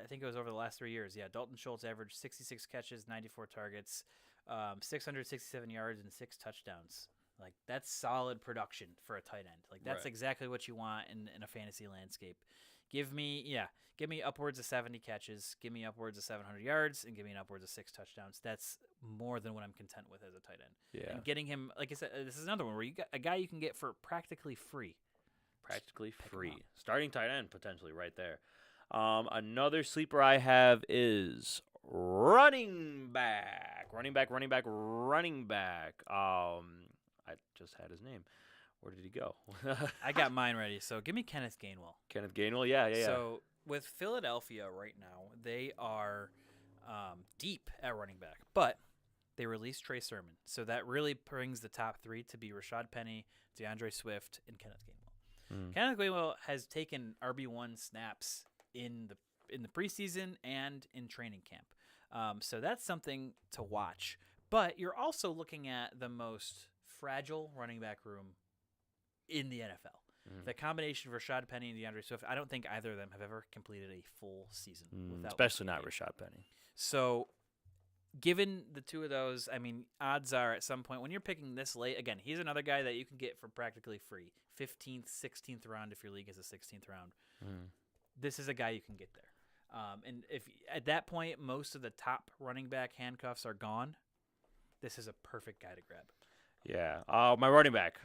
think it was over the last 3 years. Yeah, Dalton Schultz averaged 66 catches, 94 targets, 667 yards, and 6 touchdowns. That's solid production for a tight end. That's exactly what you want in a fantasy landscape. Give me upwards of 70 catches, give me upwards of 700 yards, and give me upwards of 6 touchdowns. That's more than what I'm content with as a tight end. Yeah. And getting him, like I said, this is another one where you got a guy you can get for practically free. Starting tight end potentially right there. Another sleeper I have is running back. I just had his name. Where did he go? I got mine ready. So give me Kenneth Gainwell. Yeah. So with Philadelphia right now, they are deep at running back, but they released Trey Sermon. So that really brings the top 3 to be Rashad Penny, DeAndre Swift, and Kenneth Gainwell. Kenneth Gainwell has taken RB1 snaps in the preseason and in training camp. So that's something to watch. But you're also looking at the most fragile running back room in the NFL. Mhm. The combination of Rashad Penny and DeAndre Swift, I don't think either of them have ever completed a full season without Especially missing a not game. Rashad Penny. So, given the two of those, I mean, odds are at some point when you're picking this late, again, he's another guy that you can get for practically free. 15th, 16th round if your league is a 16th round. This is a guy you can get there. And if at that point most of the top running back handcuffs are gone, this is a perfect guy to grab. Yeah. My running back,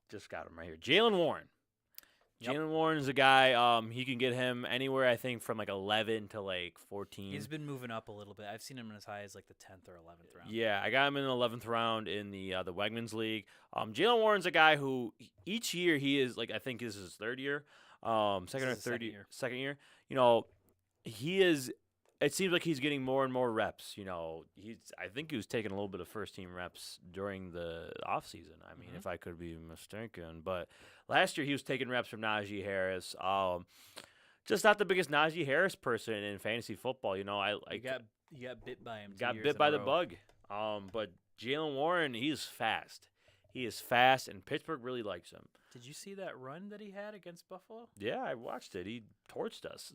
just got him right here. Jaylen Warren. Yep. Jaylen Warren is a guy. He can get him anywhere, I think, from like 11 to like 14. He's been moving up a little bit. I've seen him as high as like the 10th or 11th round. Yeah, I got him in the 11th round in the Wegmans League. Jaylen Warren's a guy who each year he is like, I think this is his third year, second or is his third second year, year. second year. You know, he is. It seems like he's getting more and more reps. You know, I think he was taking a little bit of first team reps during the offseason. I mean, if I could be mistaken, but last year he was taking reps from Najee Harris. Just not the biggest Najee Harris person in fantasy football. You know, I You got bit by him. 2 got years bit in by a the row. bug. But Jaylen Warren, he's fast. He is fast, and Pittsburgh really likes him. Did you see that run that he had against Buffalo? Yeah, I watched it. He torched us.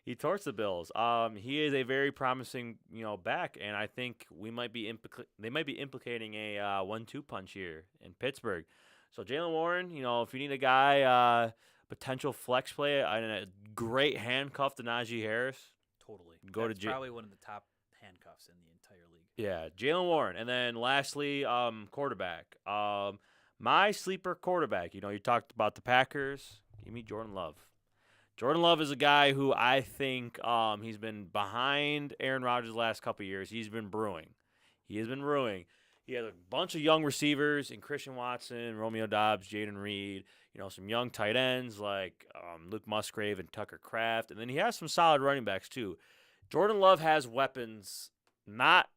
He torched the Bills. He is a very promising, back, and I think they might be implicating a 1-2 punch here in Pittsburgh. So Jaylen Warren, if you need a guy, potential flex play and a great handcuff to Najee Harris, Totally. Go to probably one of the top handcuffs in the entire league. yeah, Jaylen Warren. And then lastly, quarterback. My sleeper quarterback. You talked about the Packers. Give me Jordan Love. Jordan Love is a guy who I think he's been behind Aaron Rodgers the last couple of years. He's been brewing. He has been brewing. He has a bunch of young receivers in Christian Watson, Romeo Doubs, Jaden Reed, some young tight ends like Luke Musgrave and Tucker Kraft. And then he has some solid running backs too. Jordan Love has weapons, not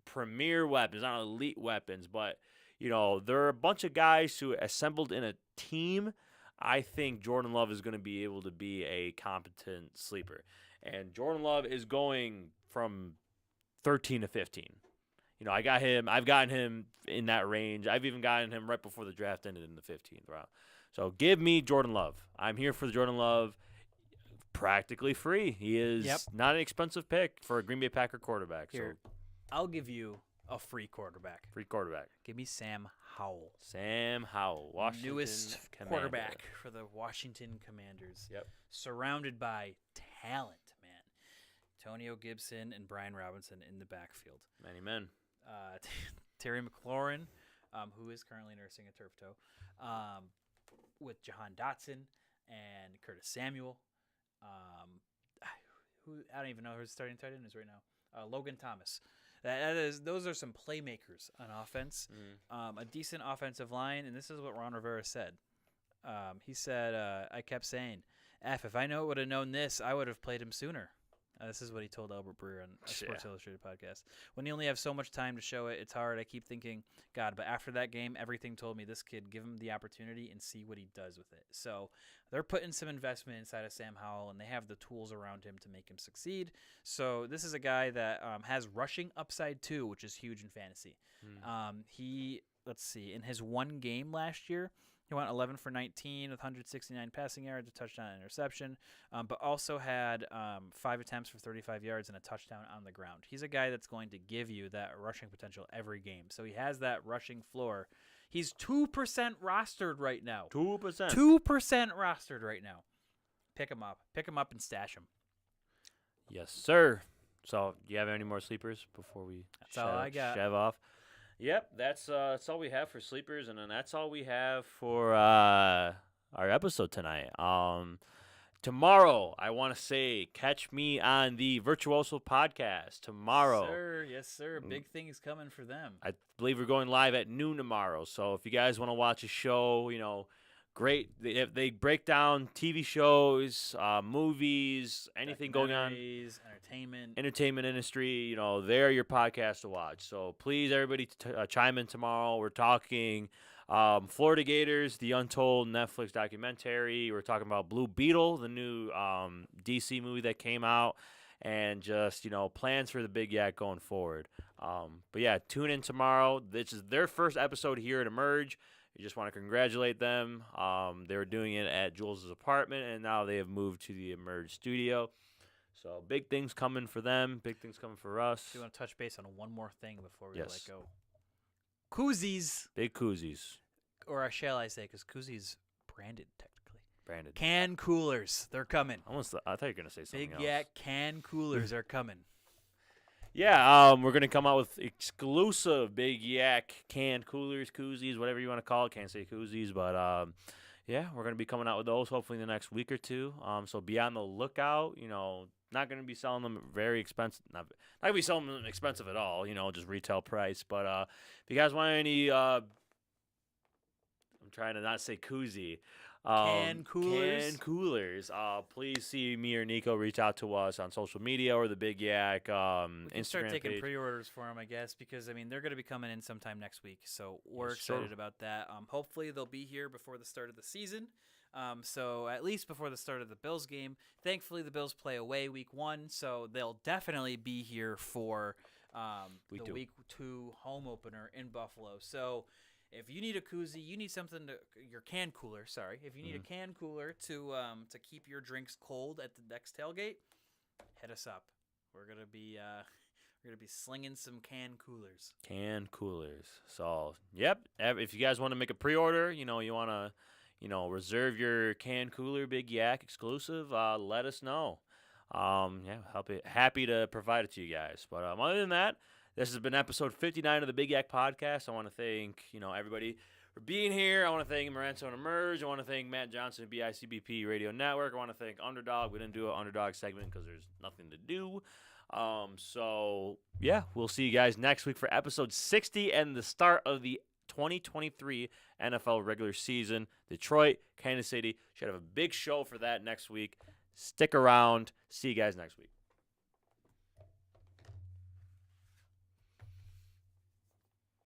premier weapons, not elite weapons, but, there are a bunch of guys who assembled in a team. I think Jordan Love is going to be able to be a competent sleeper. And Jordan Love is going from 13 to 15. I've gotten him in that range. I've even gotten him right before the draft ended in the 15th round. So give me Jordan Love. I'm here for the Jordan Love. Practically free. He is not an expensive pick for a Green Bay Packer quarterback. Here, I'll give you a free quarterback. Free quarterback. Give me Sam Howell. Sam Howell, Washington Newest Commander. quarterback for the Washington Commanders. Yep. Surrounded by talent, man. Antonio Gibson and Brian Robinson in the backfield. Many men. Terry McLaurin, who is currently nursing a turf toe, with Jahan Dotson and Curtis Samuel. I don't even know who his starting tight end is right now. Logan Thomas. Those are some playmakers on offense. A decent offensive line, and this is what Ron Rivera said. He said, I kept saying, if I would have known this, I would have played him sooner. This is what he told Albert Breer on a Sports Illustrated podcast. When you only have so much time to show it, it's hard. I keep thinking, God, but after that game, everything told me this kid, give him the opportunity and see what he does with it. So they're putting some investment inside of Sam Howell, and they have the tools around him to make him succeed. So this is a guy that has rushing upside too, which is huge in fantasy. Let's see, in his one game last year, he went 11 for 19 with 169 passing yards, a touchdown and interception, but also had 5 attempts for 35 yards and a touchdown on the ground. He's a guy that's going to give you that rushing potential every game. So he has that rushing floor. He's 2% rostered right now. 2%. 2% rostered right now. Pick him up. Pick him up and stash him. Yes, sir. So, do you have any more sleepers before we That's all I got. shove off? Yep, that's all we have for sleepers, and then that's all we have for our episode tonight. Tomorrow, I want to say, catch me on the Virtuoso podcast tomorrow. Yes, sir. Big things coming for them. I believe we're going live at noon tomorrow. So if you guys want to watch a show, great. If they break down TV shows, movies, anything going on, entertainment industry, they're your podcast to watch. So please, everybody, chime in tomorrow. We're talking Florida Gators, the Untold Netflix documentary. We're talking about Blue Beetle, the new DC movie that came out. and just, plans for the Big Yak going forward. But yeah, tune in tomorrow. This is their first episode here at Emerge. You just want to congratulate them. They were doing it at Jules' apartment, and now they have moved to the Emerge studio. So big things coming for them. Big things coming for us. Do you want to touch base on one more thing before we let Yes. go? Koozies, Big koozies. or shall I say, because koozies branded technically. Branded. Can coolers, they're coming. I thought you were going to say something Big else. Yak can coolers are coming. Yeah, we're going to come out with exclusive Big Yak canned coolers, koozies, whatever you want to call it. Can't say koozies, but yeah, we're going to be coming out with those hopefully in the next week or two. So be on the lookout. Not going to be selling them very expensive. Not going to be selling them expensive at all, just retail price. But if you guys want any, I'm trying to not say koozie. Can coolers? Can coolers. Please see me or Nico reach out to us on social media or the Big Yak We can Instagram start taking page. pre-orders for them, I guess, because they're going to be coming in sometime next week, so we're Yes, sir. excited about that. Hopefully they'll be here before the start of the season. So at least before the start of the Bills game. Thankfully, the Bills play away week 1, so they'll definitely be here for the week 2 home opener in Buffalo. So if you need a koozie, you need something your can cooler. Sorry, if you need a can cooler to keep your drinks cold at the next tailgate, hit us up. We're gonna be slinging some can coolers. Can coolers. So yep. If you guys want to make a pre-order, you want to, reserve your can cooler Big Yak exclusive, let us know. Happy to provide it to you guys. But other than that, this has been episode 59 of the Big Yak Podcast. I want to thank, everybody for being here. I want to thank Morenzo and Emerge. I want to thank Matt Johnson of BICBP Radio Network. I want to thank Underdog. We didn't do an Underdog segment because there's nothing to do. So, yeah, we'll see you guys next week for episode 60 and the start of the 2023 NFL regular season. Detroit, Kansas City. Should have a big show for that next week. Stick around. See you guys next week.